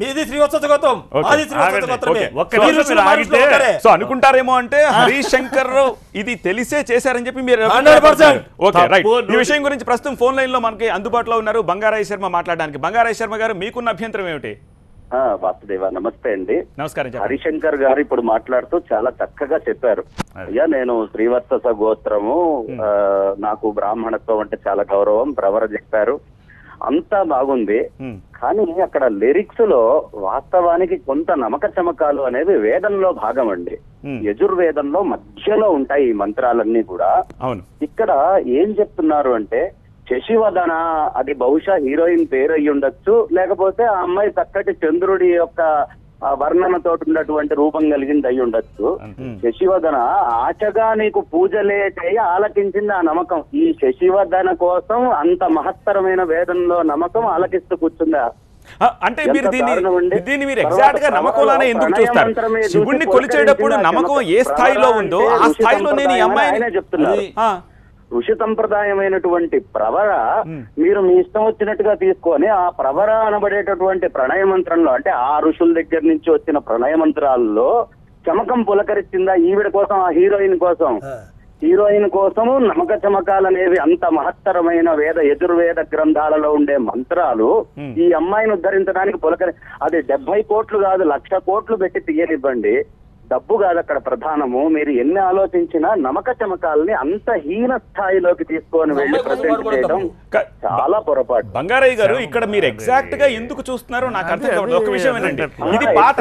మీది శ్రీవత్సగతం, మాది శ్రీవత్సగతమే. సో అనుకుంటారేమో అంటే హరిశంకర్ ఇది తెలిసే చేశారని చెప్పి మీరు. ఈ విషయం గురించి ప్రస్తుతం ఫోన్ లైన్ లో మనకి అందుబాటులో ఉన్నారు బంగారాయ శర్మ మాట్లాడడానికి. బంగారాయ శర్మ గారు, మీకున్న అభ్యంతరం ఏమిటి? వాసుదేవ నమస్తే అండి. నమస్కారం. హరిశంకర్ గారు ఇప్పుడు మాట్లాడుతూ చాలా చక్కగా చెప్పారు. అయ్యా నేను శ్రీవత్స గోత్రము, నాకు బ్రాహ్మణత్వం అంటే చాలా గౌరవం, ప్రవర చెప్పారు, అంతా బాగుంది. కానీ అక్కడ లిరిక్స్ లో వాస్తవానికి కొంత నమక చమకాలు అనేవి వేదంలో భాగం అండి. యజుర్వేదంలో మధ్యలో ఉంటాయి ఈ మంత్రాలన్నీ కూడా. ఇక్కడ ఏం చెప్తున్నారు అంటే శశివదన, అది బహుశా హీరోయిన్ పేరు అయ్యి ఉండొచ్చు, లేకపోతే ఆ అమ్మాయి చక్కటి చంద్రుడి యొక్క వర్ణనతో ఉన్నటువంటి రూపం కలిగింది అయి ఉండొచ్చు. శశివదన ఆశగా నీకు పూజలే చేయ ఆలకించింది ఆ నమ్మకం. ఈ శశివదన కోసం అంత మహత్తరమైన వేదంలో నమ్మకం ఆలకిస్తూ కూర్చుందా? అంటే మీరు దీన్ని మీరు ఎగ్జాక్ట్ గా నమ్మకంలోనే ఎందుకు చూస్తారు? శివుణ్ణి కొలిచేటప్పుడు నమ్మకం ఏ స్థాయిలో ఉందో ఆ స్థాయిలో నేను ఈ అమ్మాయిని చెప్తున్నాను. ఋషి సంప్రదాయమైనటువంటి ప్రవర మీరు మీ ఇష్టం వచ్చినట్టుగా తీసుకొని ఆ ప్రవర అనబడేటటువంటి ప్రణయ మంత్రంలో, అంటే ఆ ఋషుల దగ్గర నుంచి వచ్చిన ప్రణయ మంత్రాల్లో చమకం పులకరించిందా ఈవిడ కోసం, ఆ హీరోయిన్ కోసం? హీరోయిన్ కోసము నమక చమకాలు అనేవి అంత మహత్తరమైన యజుర్వేద గ్రంథాలలో ఉండే మంత్రాలు ఈ అమ్మాయిని ఉద్ధరించడానికి అది 70 కోట్లు కాదు, 1,00,000 కోట్లు పెట్టి తీయనివ్వండి, డబ్బు కాదు అక్కడ ప్రధానము. మీరు ఎన్ని ఆలోచించినా నమక చమకాలని అంత హీన స్థాయిలోకి తీసుకొని వెళ్ళి ప్రజెంట్ చేయడం చాలా పొరపాటు. బంగారయ్య గారు, ఇక్కడ మీరు ఎగ్జాక్ట్ గా ఎందుకు చూస్తున్నారో నాకు అర్థం కాదు. ఒక విషయం ఏంటంటే ఇది పాట,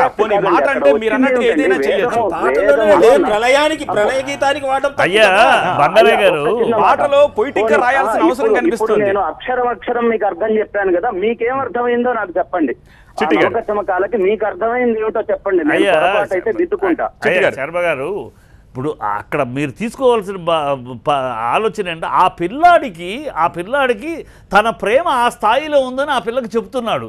మాట అంటే మీరు అన్నట్టు ఏదైనా చేయొచ్చు. ప్రళయానికి ప్రణయ గీతానికి వాడడం అయ్యా బంగారయ్య గారు, పాటలో పొయిటిక్ గా రాయాల్సిన అవసరం కనిపిస్తుంది. నేను అక్షరం మీకు అర్థం చెప్పాను కదా, మీకేం అర్థమైందో నాకు చెప్పండి. చమకాలకి మీకు అర్థమైంది ఏమిటో చెప్పండి, అయితే దిద్దుకుంటా. శర్మ గారు, ఇప్పుడు అక్కడ మీరు తీసుకోవాల్సిన ఆలోచన అంటే ఆ పిల్లాడికి తన ప్రేమ ఆ స్థాయిలో ఉందని ఆ పిల్లకి చెప్తున్నాడు.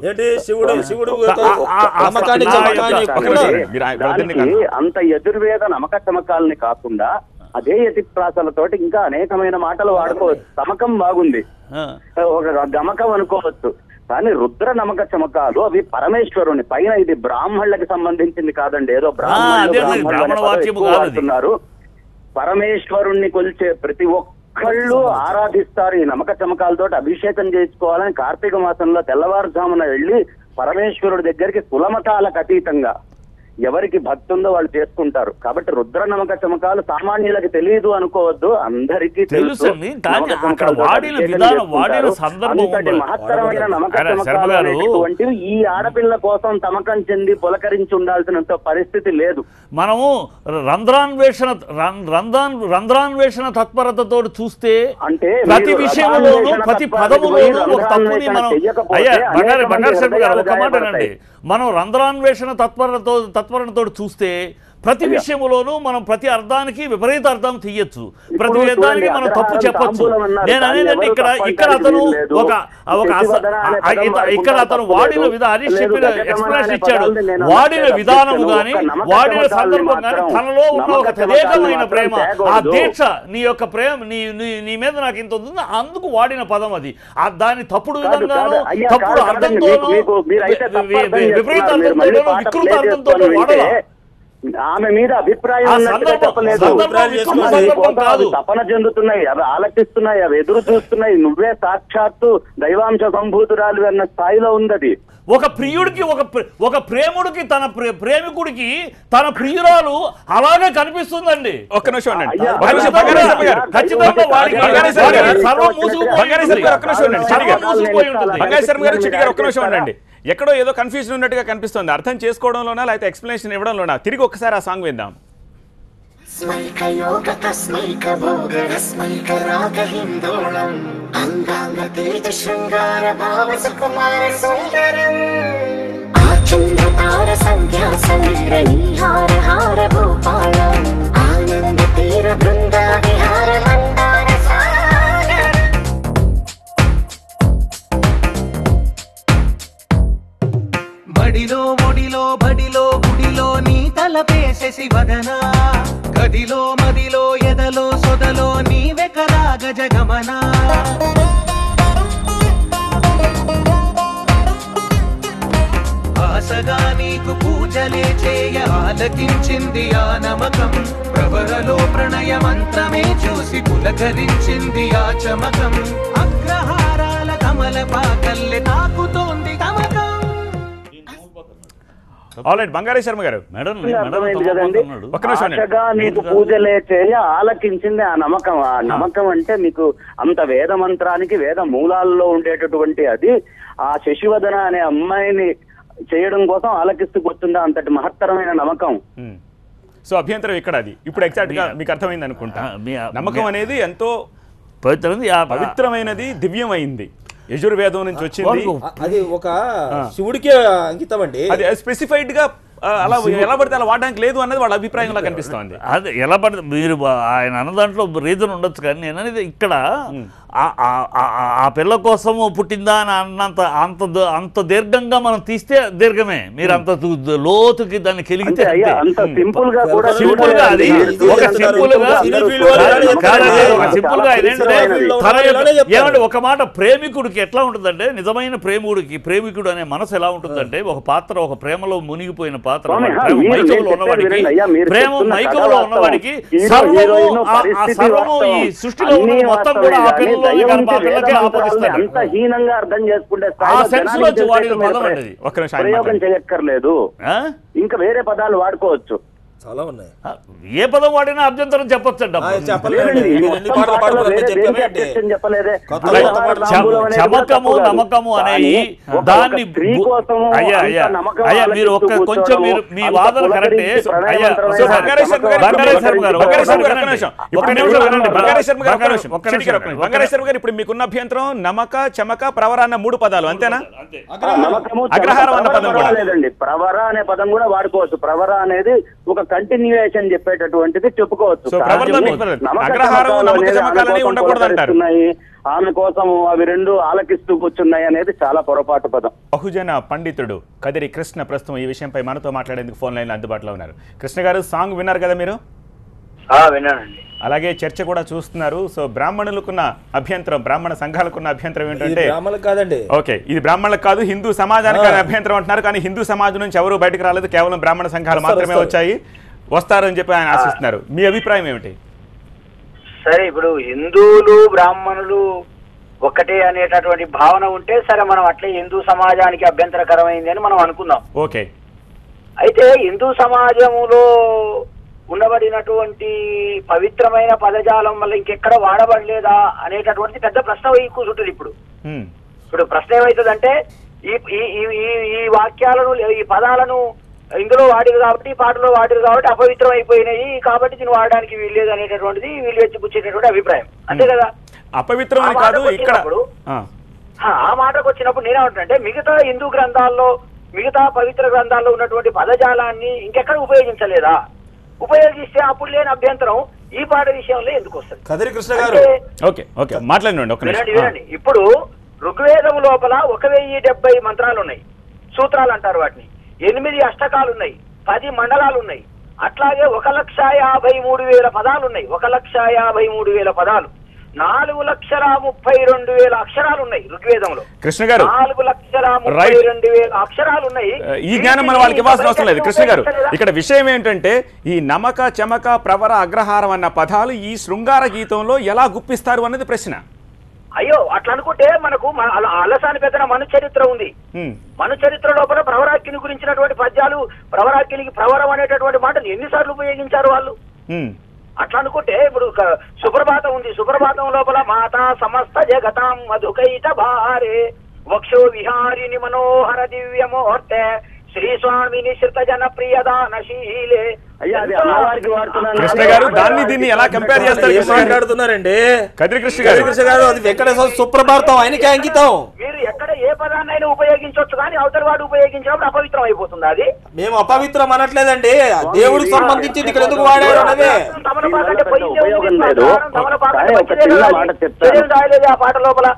అంత యజుర్వేద నమక చమకాలని కాకుండా అదే యతిప్రాసలతోటి ఇంకా అనేకమైన మాటలు వాడుకోవచ్చు. తమకం బాగుంది, ఒక గమకం అనుకోవచ్చు, కానీ రుద్ర నమక చమకాలు అవి పరమేశ్వరుని పైన, ఇది బ్రాహ్మణులకి సంబంధించింది కాదండి, ఏదో బ్రాహ్మణులు పరమేశ్వరుణ్ణి కొలిచే ప్రతి ఒక్కళ్ళు ఆరాధిస్తారు. ఈ నమక చమకాలతో అభిషేకం చేసుకోవాలని కార్తీక మాసంలో తెల్లవారుజామున వెళ్ళి పరమేశ్వరుడి దగ్గరికి కులమతాలకు అతీతంగా ఎవరికి భక్తి ఉందో వాళ్ళు చేసుకుంటారు. కాబట్టి రుద్ర నమక చమకాలు సామాన్యులకి తెలియదు అనుకోవద్దు, అందరికీ తెలుసు. మహత్తరమైన నమక చమకాలు వంటివి ఈ ఆడపిల్ల కోసం తమకం చెంది పులకరించి ఉండాల్సినంత పరిస్థితి లేదు. మనము రంధ్రాన్వేషణ తత్పరతతో చూస్తే అంటే ప్రతి విషయంలోనూ ప్రతి పదములోనూ ఒక తప్పుని మనం బంగారు శర్మ గారు ఒక మాట అనండి, మనం రంధ్రాన్వేషణ తత్పరతతో చూస్తే ప్రతి విషయంలోనూ మనం ప్రతి అర్థానికి విపరీత అర్థం తీయచ్చు, ప్రతి విధానికి మనం తప్పు చెప్పచ్చు. నేను అనేదండి ఇక్కడ అతను ఇక్కడ అతను వాడిన విధానం హరీష్ చెప్పిన ఎక్స్ప్లెనేషన్ ఇచ్చాడు, వాడిన విధానము గాని వాడిన సందర్భం గాని తనలో ఉన్న ఒక తదేకమైన ప్రేమ, ఆ దీక్ష, నీ యొక్క ప్రేమ నీ మీద నాకు ఇంత ఉంది, అందుకు వాడిన పదం అది. దాని తప్పుడు విధంగాను తప్పుడు అర్థంతోనూ విపరీత అర్థంతోనూ వికృత అర్థంతోనూ వాడలా. ఆమె మీద అభిప్రాయం తపన చెందుతున్నాయి, అవి ఆలకిస్తున్నాయి, అవి ఎదురు చూస్తున్నాయి, నువ్వే సాక్షాత్తు దైవాంశ సంభూతురాలు అన్న స్థాయిలో ఉంది. ఒక ప్రియుడికి ఒక ప్రేముడికి తన ప్రేమికుడికి తన ప్రియురాలు అలాగే కనిపిస్తుందండి. ఒక్క నిమిషం ఉండండి, ఎక్కడో ఏదో కన్ఫ్యూజన్ ఉన్నట్టుగా కనిపిస్తుంది. అర్థం చేసుకోవడంలోనా లేకపోతే ఎక్స్ప్లెనేషన్ ఇవ్వడంలోనా? తిరిగి ఒకసారి ఆ సాంగ్ విందాం. బడిలో ఒడిలో బడిలో గుడిలో నీ తలపేసేసి వదనా, గదిలో మదిలో ఎదలో సొదలో నీవే కదా గజగమనా. ఆశగా నీకు పూజలే చేయ ఆలకించింది ఆ నమకం, ప్రవరలో ప్రణయ మంత్రమే చూసి పులకరించింది ఆ చమకం, అగ్రహారాల కమల పాకల్లె తాకుతోంది తమకం. ఆల్రైట్ బంగారీ శర్మ గారు, నీకు పూజలే చేయ ఆలకించింది ఆ నమ్మకం. ఆ నమ్మకం అంటే మీకు అంత వేద మంత్రానికి వేద మూలాల్లో ఉండేటటువంటి అది ఆ శశివదన అనే అమ్మాయిని చేయడం కోసం ఆలకిస్తూ కూర్చుందా అంతటి మహత్తరమైన నమ్మకం. సో అభ్యంతరం ఇక్కడ అది ఇప్పుడు ఎగ్జాక్ట్ గా మీకు అర్థమైంది అనుకుంటా. నమ్మకం అనేది ఎంతో పవిత్రమైనది, దివ్యమైంది, యజుర్వేదం నుంచి వచ్చింది. అది ఒక శివుడికి అంకితం అండి. అది స్పెసిఫైడ్ గా అలా ఎలా పడితే అలా వాడడానికి లేదు అన్నది వాళ్ళ అభిప్రాయంలో కనిపిస్తుంది. అది ఎలా పడితే మీరు ఆయన అన్న దాంట్లో రీజన్ ఉండొచ్చు, కానీ నేను అనేది ఇక్కడ ఆ పిల్ల కోసము పుట్టిందా అని అన్నంత అంత దీర్ఘంగా మనం తీస్తే దీర్ఘమే, మీరు అంత లోతుకి దాన్ని కెలిగితే సింపుల్ గా అది ఒక సింపుల్ గా ఏమంటే ఒక మాట ప్రేమికుడికి ఎట్లా ఉంటుందంటే, నిజమైన ప్రేమికుడు అనే మనసు ఎలా ఉంటుందంటే, ఒక పాత్ర ఒక ప్రేమలో మునిగిపోయిన పాత్ర మైకంలో ఉన్నవాడికి, ప్రేమ మైకంలో ఉన్నవాడికి సర్వము ఈ సృష్టిలో ఉన్న మొత్తం కూడా ఆ పిల్లలు అంత హీనంగా అర్థం చేసుకుంటే ప్రయోగం చేయక్కర్లేదు, ఇంకా వేరే పదాలు వాడుకోవచ్చు. చాలా ఉన్నాయి, ఏ పదం వాడినా అభ్యంతరం చెప్పొచ్చండి. చమకము నమ్మకము అనేవి దాన్ని అయ్యా మీరు ఒక్క కొంచెం మీరు మీ వాదన కరెక్టే అయ్యా. బంగారీ శర్మ గారు, ఇప్పుడు మీకున్న అభ్యంతరం నమక చమక ప్రవర అన్న 3 పదాలు అంతేనా? అగ్రహారం అన్న పదం లేదండి, ప్రవర అనే పదం కూడా వాడుకోవచ్చు. ప్రవర అనేది ఒక కంటిన్యూయేషన్ చెప్పేటటువంటిది చెప్పుకోవచ్చు. ఆమె కోసం అవి రెండు ఆలకిస్తూ కూర్చున్నాయి అనేది చాలా పొరపాటు పదం. బహుజన పండితుడు కదిరి కృష్ణ ప్రస్తుతం ఈ విషయంపై మనతో మాట్లాడేందుకు ఫోన్ లైన్ అందుబాటులో ఉన్నారు. కృష్ణ గారు, సాంగ్ విన్నారు కదా మీరు? విన్నానండి. అలాగే చర్చ కూడా చూస్తున్నారు. సో బ్రాహ్మణులకున్న అభ్యంతరం, బ్రాహ్మణ సంఘాలకున్న అభ్యంతరం ఏంటంటే బ్రాహ్మణులకు కాదండి, ఓకే ఇది బ్రాహ్మణులకు కాదు హిందూ సమాజానికి అభ్యంతరం అంటున్నారు. కానీ హిందూ సమాజం నుంచి ఎవరు బయటకు రాలేదు, కేవలం బ్రాహ్మణ సంఘాలు మాత్రమే వచ్చాయి, వస్తారని చెప్పి ఆయన ఆశిస్తున్నారు. మీ అభిప్రాయం ఏమిటి? సరే, ఇప్పుడు హిందువులు బ్రాహ్మణులు ఒకటే అనేటటువంటి భావన ఉంటే సరే, మనం అట్లే హిందూ సమాజానికి అభ్యంతరకరమైంది అని మనం అనుకుందాం. ఓకే, అయితే హిందూ సమాజంలో ఉండబడినటువంటి పవిత్రమైన పదజాలం వల్ల ఇంకెక్కడ వాడబడలేదా అనేటటువంటి పెద్ద ప్రశ్న కూర్చుంటుంది. ఇప్పుడు ప్రశ్న ఏమవుతుందంటే ఈ వాక్యాలను ఈ పదాలను ఇందులో వాడిరు కాబట్టి, ఈ పాటలో వాడిరు కాబట్టి అపవిత్రం అయిపోయినాయి కాబట్టి దీన్ని వాడడానికి వీల్లేదు అనేటటువంటిది వీళ్ళు వెచ్చిపుచ్చేటటువంటి అభిప్రాయం, అంతే కదా? అపవిత్రం అని కాదు ఇక్కడ. ఆ మాటకు వచ్చినప్పుడు నేనేమంటున్నానంటే మిగతా హిందూ గ్రంథాల్లో, మిగతా పవిత్ర గ్రంథాల్లో ఉన్నటువంటి పదజాలాన్ని ఇంకెక్కడ ఉపయోగించలేదా? ఉపయోగిస్తే అప్పుడు లేని అభ్యంతరం ఈ పాట విషయంలో ఎందుకు వస్తుంది? కదిరి కృష్ణ గారు వినండి. ఇప్పుడు ఋగ్వేదం లోపల 1070 మంత్రాలు ఉన్నాయి, సూత్రాలు అంటారు వాటిని. 8 అష్టకాలు ఉన్నాయి, 10 మండలాలు ఉన్నాయి. అట్లాగే 1,53,000 పదాలు ఉన్నాయి. 1,53,000 పదాలు, 4,32,000 అక్షరాలు ఉన్నాయి ఋగ్వేదంలో. కృష్ణ గారు 4,32,000 అక్షరాలు ఉన్నాయి. ఈ జ్ఞానం మన వాళ్ళకి ఇవ్వాల్సిన అవసరం లేదు. కృష్ణ గారు, ఇక్కడ విషయం ఏంటంటే ఈ నమక చమక ప్రవర అగ్రహారం అన్న పదాలు ఈ శృంగార గీతంలో ఎలా గుప్పిస్తారు అన్నది ప్రశ్న. అయ్యో, అట్లా అనుకుంటే మనకు అలసాని పెద్దన మను చరిత్ర ఉంది. మను చరిత్ర లోపల ప్రవరాఖ్యుని గురించినటువంటి పద్యాలు, ప్రవరాఖ్యునికి ప్రవరం అనేటటువంటి మాటను ఎన్నిసార్లు ఉపయోగించారు వాళ్ళు? అట్లా అనుకుంటే ఇప్పుడు సుప్రభాతం ఉంది, సుప్రభాతం లోపల మాతా సమస్త జగతాం మధుకైట భారే వక్షో విహారిని మనోహర దివ్యమూర్తే శ్రీ స్వామిని శ్రుత జన ప్రియదానశీలే. కృష్ణ గారు దాన్ని దీన్ని ఎలా కంపేర్ చేస్తారు? మాట్లాడుతున్నారండి కదిరి కృష్ణ గారు, అది వెంకటేశ్వర సుప్రభాతం ఆయనకి అంకితం. మీరు ఎక్కడ ఏ పదాన్నైనా ఉపయోగించవచ్చు, కానీ అవతల వాడు ఉపయోగించినప్పుడు అపవిత్రం అయిపోతుంది. అది మేము అపవిత్రం అనట్లేదండి, దేవుడికి సంబంధించింది ఇక్కడ ఎందుకు వాడారు అన్నదే. ఆ పాట లోపల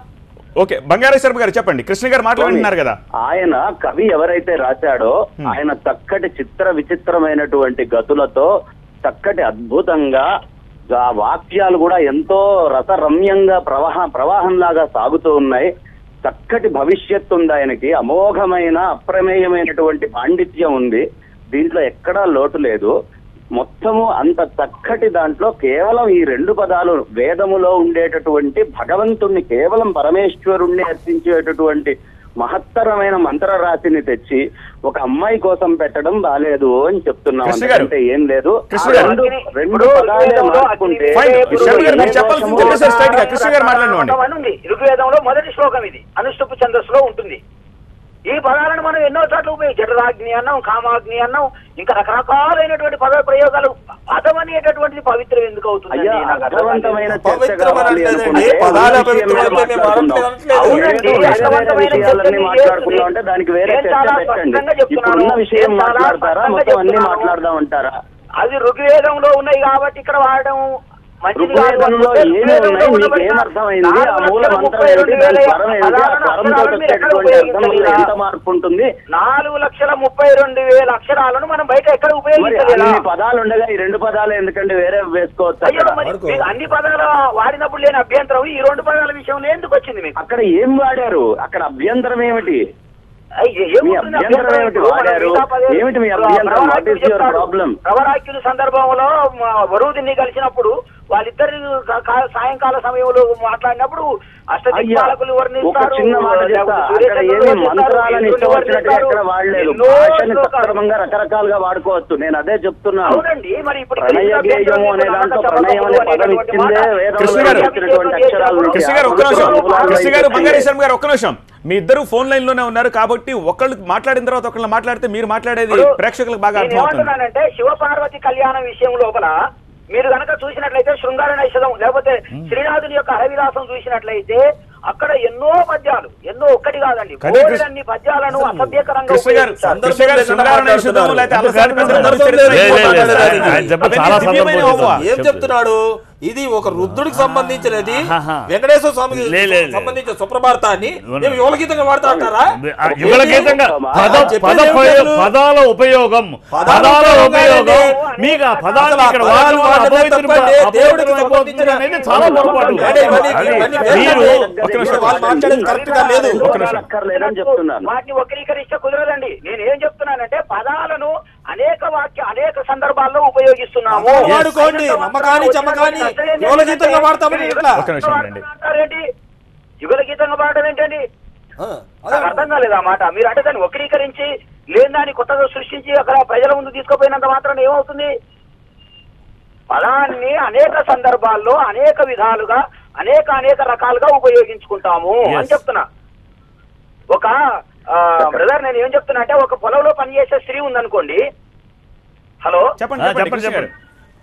ఓకే, బంగారేశ్వర గారు చెప్పండి. కృష్ణ గారు మాట్లాడుతున్నారు కదా, ఆయన కవి ఎవరైతే రాశాడో ఆయన చక్కటి చిత్ర విచిత్రమైనటువంటి గతులతో చక్కటి అద్భుతంగా ఆ వాక్యాలు కూడా ఎంతో రసరమ్యంగా ప్రవాహంలాగా సాగుతూ ఉన్నాయి. చక్కటి భవిష్యత్తు ఉంది ఆయనకి, అమోఘమైన అప్రమేయమైనటువంటి పాండిత్యం ఉంది, దీంట్లో ఎక్కడా లోటు లేదు. మొత్తము అంత చక్కటి దాంట్లో కేవలం ఈ 2 పదాలు వేదములో ఉండేటటువంటి భగవంతుణ్ణి, కేవలం పరమేశ్వరుణ్ణి అర్చించేటటువంటి మహత్తరమైన మంత్ర రాశిని తెచ్చి ఒక అమ్మాయి కోసం పెట్టడం బాలేదు అని చెప్తున్నాం. అంటే ఏం లేదు, రెండు పదాలే మార్చుకుంటే ఋగ్వేదంలో మొదటి శ్లోకం ఇది, అనుష్టుపు ఛందస్సులో ఉంటుంది. ఈ పదాలను మనం ఎన్నో చోట్ల ఉపయోగించి జఠరాగ్ని అన్నాం, కామాగ్ని అన్నాం, ఇంకా రకరకాలైనటువంటి పద ప్రయోగాలు. పదం అనేటటువంటిది పవిత్రం ఎందుకు అవుతుంది? అది ఋగ్వేదంలో ఉన్నాయి కాబట్టి ఇక్కడ వాడడం మంచిది కాదు. 4,32,000 అక్షరాలను మనం బయట ఎక్కడ ఉపయోగించలేదు. పదాలు ఉండగా ఈ 2 పదాలు ఎందుకంటే వేరే వేసుకోవచ్చు. అన్ని పదాలు వాడినప్పుడు లేని అభ్యంతరం ఈ 2 పదాల విషయంలో ఎందుకు వచ్చింది మీకు? అక్కడ ఏం వాడారు? అక్కడ అభ్యంతరం ఏమిటి? ప్రవరాఖ్యుని సందర్భంలో వరుదిని కలిసినప్పుడు వాళ్ళిద్దరు సాయంకాల సమయంలో మాట్లాడినప్పుడు అష్టదిక్పాలకులు వర్ణిస్తారు, రకరకాలుగా వాడుకోవచ్చు. నేను అదే చెప్తున్నాను. అవునండి, మరి ఇప్పుడు ఒక్క నిమిషం, మీ ఇద్దరు ఫోన్ లైన్ లోనే ఉన్నారు కాబట్టి ఒకళ్ళు మాట్లాడిన తర్వాత ఒకళ్ళు మాట్లాడితే మీరు మాట్లాడేది ప్రేక్షకులకు బాగా అర్థమవుతుందంటే శివపార్వతి కళ్యాణం విషయం లోపల మీరు కనుక చూసినట్లయితే శృంగార నైషధం లేకపోతే శ్రీనాథుని యొక్క హరివిలాసం చూసినట్లయితే అక్కడ ఎన్నో పద్యాలు, ఎన్నో ఒక్కటి కాదండి, అన్ని పద్యాలను అసభ్యకరంగా ఏం చెప్తున్నాడు? ఇది ఒక రుద్రుడికి సంబంధించినది, వెంకటేశ్వర స్వామికి సంబంధించిన సుప్రభాతాన్ని మేము యువలగీతంగా వాడుతా అంటారా? యువలగీతంగా పదాల ఉపయోగం మీకు ఆ పదాలు ఇక్కడ దేవుడికి సంబంధించిన చాలా పొరపాటు. వాటిని వక్రీకరిస్తే కుదరదండి. నేను ఏం చెప్తున్నానంటే పదాలను అనేక సందర్భాల్లో ఉపయోగిస్తున్నాము. వాడుకోండి, నమ్మకాన్ని చమకాన్ని యువలగీతంగా వాడతామని యుగలగీతంగా వాడడం ఏంటండి? అర్థం కాలేదు ఆ మాట. మీరు అంటే దాన్ని వక్రీకరించి లేని దాన్ని కొత్తగా సృష్టించి అక్కడ ప్రజల ముందు తీసుకుపోయినంత మాత్రం ఏమవుతుంది? పదాన్ని అనేక సందర్భాల్లో అనేక విధాలుగా అనేక రకాలుగా ఉపయోగించుకుంటాము అని చెప్తున్నా. ఒక బ్రదర్ నేను ఏం చెప్తున్నా అంటే ఒక పొలంలో పనిచేసే స్త్రీ ఉందనుకోండి. హలో చెప్పండి.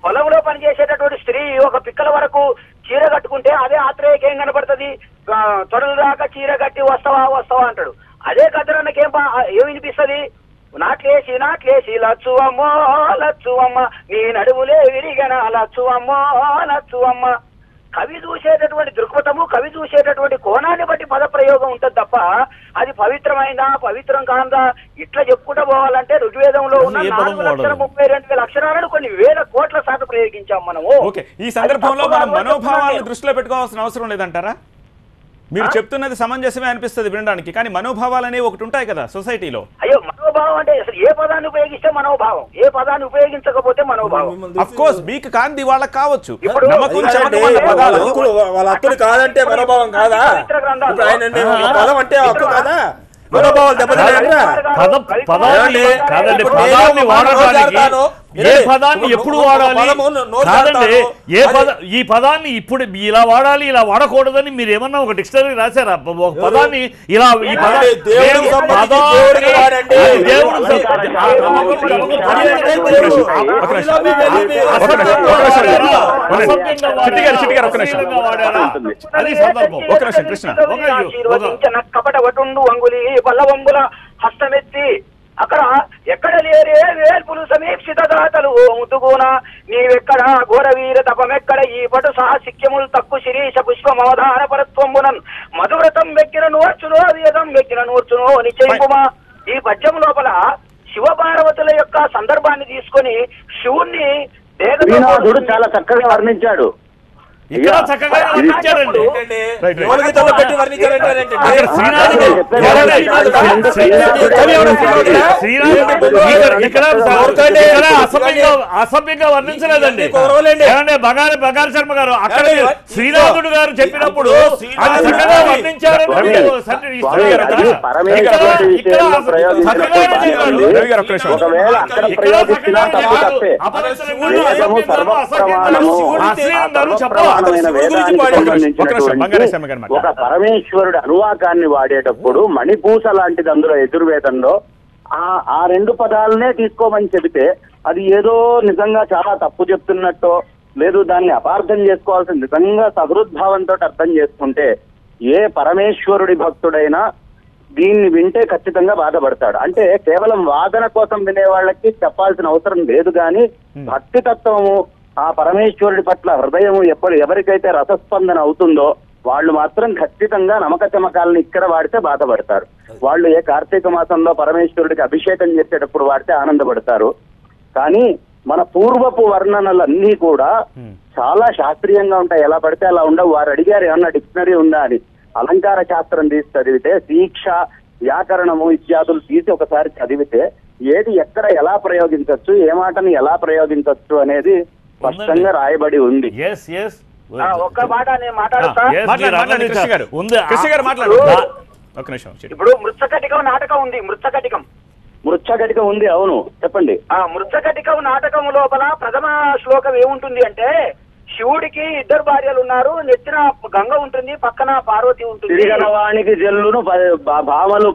పొలంలో పనిచేసేటటువంటి స్త్రీ ఒక పిక్కల వరకు చీర కట్టుకుంటే అదే ఆత్రేయకి ఏం కనబడుతుంది? తొడలు దాకా చీర కట్టి వస్తావా అంటాడు. అదే కథనానికి ఏం వినిపిస్తుంది? నాట్లేసి లచ్చువమ్మ నీ నడుములే విరిగన లచ్చువమ్మ. కవి చూసేటటువంటి దృక్పథము, కవి చూసేటటువంటి కోణాన్ని బట్టి పద ప్రయోగం ఉంటుంది తప్ప అది పవిత్రమైందా పవిత్రం కాందా ఇట్లా చెప్పుకుంటూ పోవాలంటే ఋగ్వేదంలో ఉన్న 4,32,000 అక్షరాలను కొన్ని వేల కోట్ల సార్లు ప్రయోగించాం మనము. ఈ సందర్భంలో మనం మనోభావాలను దృష్టిలో పెట్టుకోవాల్సిన అవసరం లేదంటారా? మీరు చెప్తున్నది సమంజసమే అనిపిస్తుంది వినడానికి, కానీ మనోభావాలు అనేవి ఒకటి ఉంటాయి కదా సొసైటీలో. అయ్యో మనోభావం అంటే అసలు ఏ పదాన్ని ఉపయోగిస్తే మనోభావం, ఏ పదాన్ని ఉపయోగించకపోతే మనోభావం. అఫ్ కోర్స్ మీకు కాంతి వాళ్ళకి కావచ్చు. వాళ్ళ హక్కులు కాదంటే మనోభావం కాదా? పదం అంటే హక్కు కాదా? మనోభావాలు పదాన్ని వాడడానికి ఏ పదాన్ని ఎప్పుడు వాడాలి కాదండి. ఈ పదాన్ని ఇప్పుడు ఇలా వాడాలి ఇలా వాడకూడదని మీరు ఏమన్నా ఒక డిక్షనరీ రాశారా? ఒక పదాన్ని ఇలా ఈ అది సందర్భం. కపట వటుండు అంగులి బల్లవంబుల హస్తమెత్తి అక్కడ ఎక్కడ లేరే వేల్పులు సమీక్షిత దాతలు ఓ ముద్దుగూన నీవెక్కడ ఘోరవీర తపమెక్కడ ఈ పటు సాహసిక్యములు తక్కు శిరీష పుష్పమవధాన పరత్వంబునన్ మధువ్రతం వెక్కిన నూర్చునో వేదం వెక్కిన నూర్చునో నిశ్చయముమా. ఈ పద్యం లోపల శివపార్వతుల యొక్క సందర్భాన్ని తీసుకొని శివుణ్ణి శ్రీనాథుడు చాలా చక్కగా వర్ణించాడు. ఇక్కడ చక్కగా వర్ణించారండి. అసభ్యంగా వర్ణించలేదండి. బంగారు శర్మ గారు అక్కడ శ్రీనాథుడు గారు చెప్పినప్పుడు చక్కగా వర్ణించారని ఒక పరమేశ్వరుడు అనువాకాన్ని వాడేటప్పుడు మణిపూస లాంటిది అందులో ఎదుర్వేదంలో ఆ రెండు పదాలనే తీసుకోమని చెబితే అది ఏదో నిజంగా చాలా తప్పు చెప్తున్నట్టో లేదు దాన్ని అపార్థం చేసుకోవాల్సిన నిజంగా సహృద్భావంతో అర్థం చేసుకుంటే ఏ పరమేశ్వరుడి భక్తుడైనా దీన్ని వింటే ఖచ్చితంగా బాధపడతాడు. అంటే కేవలం వాదన కోసం వినే వాళ్ళకి చెప్పాల్సిన అవసరం లేదు, కానీ భక్తి తత్వము ఆ పరమేశ్వరుడి పట్ల హృదయము ఎవరికైతే రసస్పందన అవుతుందో వాళ్ళు మాత్రం ఖచ్చితంగా నమ్మక చమకాలను ఇక్కడ వాడితే బాధపడతారు. వాళ్ళు ఏ కార్తీక మాసంలో పరమేశ్వరుడికి అభిషేకం చేసేటప్పుడు వాడితే ఆనందపడతారు. కానీ మన పూర్వపు వర్ణనలన్నీ కూడా చాలా శాస్త్రీయంగా ఉంటాయి, ఎలా పడితే అలా ఉండవు. వారు అడిగారు ఏమన్నా డిక్షనరీ ఉందా అని. అలంకార శాస్త్రం తీసి చదివితే, దీక్ష వ్యాకరణము ఇత్యాదులు తీసి ఒకసారి చదివితే ఏది ఎక్కడ ఎలా ప్రయోగించవచ్చు, ఏ మాటని ఎలా ప్రయోగించవచ్చు అనేది స్పష్టంగా రాయబడి ఉంది. ఒక్క మాట నేను మాట్లాడుతా. ఇప్పుడు మృత్సకటికం నాటకం ఉంది. మృత్సకటికం ఉంది, అవును చెప్పండి. మృత్సకటికం నాటకం లోపల ప్రథమ శ్లోకం ఏముంటుంది అంటే శివుడికి ఇద్దరు భార్యలు ఉన్నారు, నెత్తిన గంగ ఉంటుంది, పక్కన పార్వతి ఉంటుంది. శ్రీగణవానికి జల్లును భామలు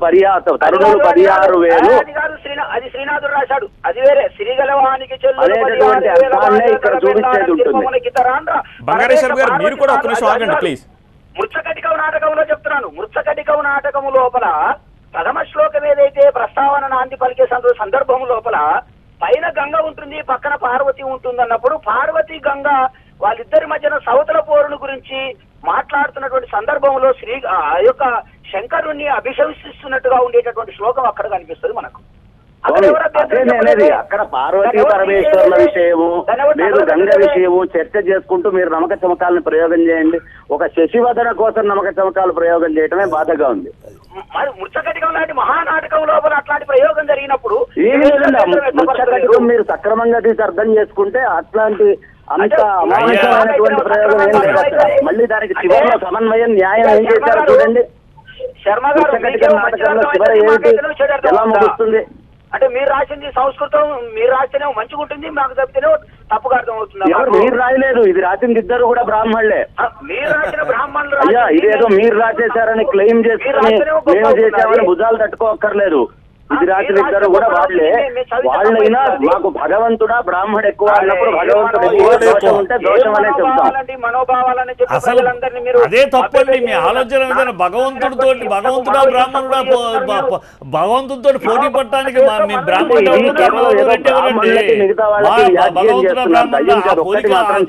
తరుణులు 16,000. అది శ్రీనాథుడు రాశాడు, అది వేరే. శ్రీగణవానికి చెల్లు మృత్సకటికం నాటకంలో చెప్తున్నాను. మృత్సకటికం నాటకము లోపల ప్రథమ శ్లోకం ఏదైతే ప్రస్తావన నాంది పలికే సందర్భం లోపల పైన గంగ ఉంటుంది, పక్కన పార్వతి ఉంటుంది అన్నప్పుడు పార్వతి గంగ వాళ్ళిద్దరి మధ్యన సవతల పోరును గురించి మాట్లాడుతున్నటువంటి సందర్భంలో ఆ యొక్క శంకరుణ్ణి అభిశంసిస్తున్నట్టుగా ఉండేటటువంటి శ్లోకం అక్కడ కనిపిస్తుంది మనకు. అక్కడ పార్వతీ పరమేశ్వరుల విషయము లేదు గంగ విషయము చర్చ చేసుకుంటూ మీరు నమ్మక చమకాలను ప్రయోగం చేయండి. ఒక శశివదన కోసం నమ్మక చమకాలు ప్రయోగం చేయటమే బాధగా ఉంది. మరి ముచ్చకటికం లాంటి మహానాటకం లోపల అట్లాంటి ప్రయోగం జరిగినప్పుడు ఏమి లేదండి, ముచ్చకటికం మీరు సక్రమంగా తీసి అర్థం చేసుకుంటే అట్లాంటి అంత అమానుషమైనటువంటి ప్రయోగం ఏం లేదు. మళ్ళీ దానికి చివరిలో సమన్వయం న్యాయం ఏం చేశారు చూడండి. శర్మ గారు నాటకంలో చివరి ఏమిటి ఎలా ముగుస్తుంది అంటే మీరు రాసింది సంస్కృతం, మీరు రాస్తేనే మంచిగా ఉంటుంది, మాకు తప్పితేనే తప్పుగా అర్థం అవుతుంది. ఎవరు మీరు రాయలేదు, ఇది రాసింది ఇద్దరు కూడా బ్రాహ్మణులే. మీరు రాసిన బ్రాహ్మణులు అయ్యా ఇదేదో మీరు రాసేశారని క్లెయిమ్ చేసుకుని మేము చేసామని భుజాలు తట్టుకోక్కర్లేదు. ఇది రాసిన ఇద్దరు కూడా వాళ్ళైనా మాకు భగవంతుడా బ్రాహ్మడు ఎక్కువ అన్నప్పుడు భగవంతుడు ఎక్కువ దోషం ఉంటే దోషం అనే చెప్తాం. అసలు అదే తప్పండి. మీ ఆలోచన భగవంతుడితో భగవంతుడా బ్రాహ్మణుడా భగవంతుడితో పోటీ పట్టడానికి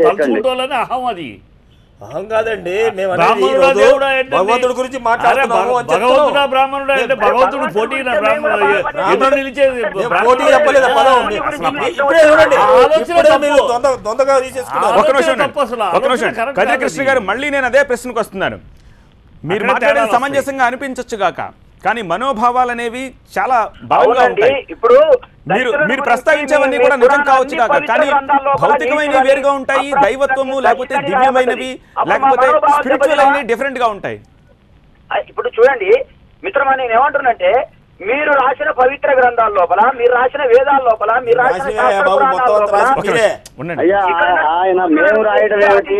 తలుచుకుంటోళ్ళని అహం. అది అహం కాదండి. భగవంతుడి గురించి భగవంతుడా బ్రాహ్మణుడా అంటే భగవంతుడు పోటీ నిలిచేది కృష్ణ గారు. మళ్ళీ నేను అదే ప్రశ్నకు వస్తున్నాను. మీరు మాట్లాడేది సమంజసంగా అనిపించవచ్చు గాక, కానీ మనోభావాలు అనేవి చాలా బాగా ఉంటాయి. ఇప్పుడు మీరు ప్రస్తావించేవన్నీ కూడా నిజం కావచ్చు కాక, కానీ భౌతికమైనవి వేరుగా ఉంటాయి, దైవత్వము లేకపోతే దివ్యమైనవి లేకపోతే స్పిరిచువల్ అయినవి డిఫరెంట్ గా ఉంటాయి. ఇప్పుడు చూడండి మిత్రమా, నేను ఏమంటున్నంటే మీరు రాసిన పవిత్ర గ్రంథాల లోపల, మీరు రాసిన వేదాల లోపల, మీరు రాసిన ఆయన మేము రాయడం ఏమిటి,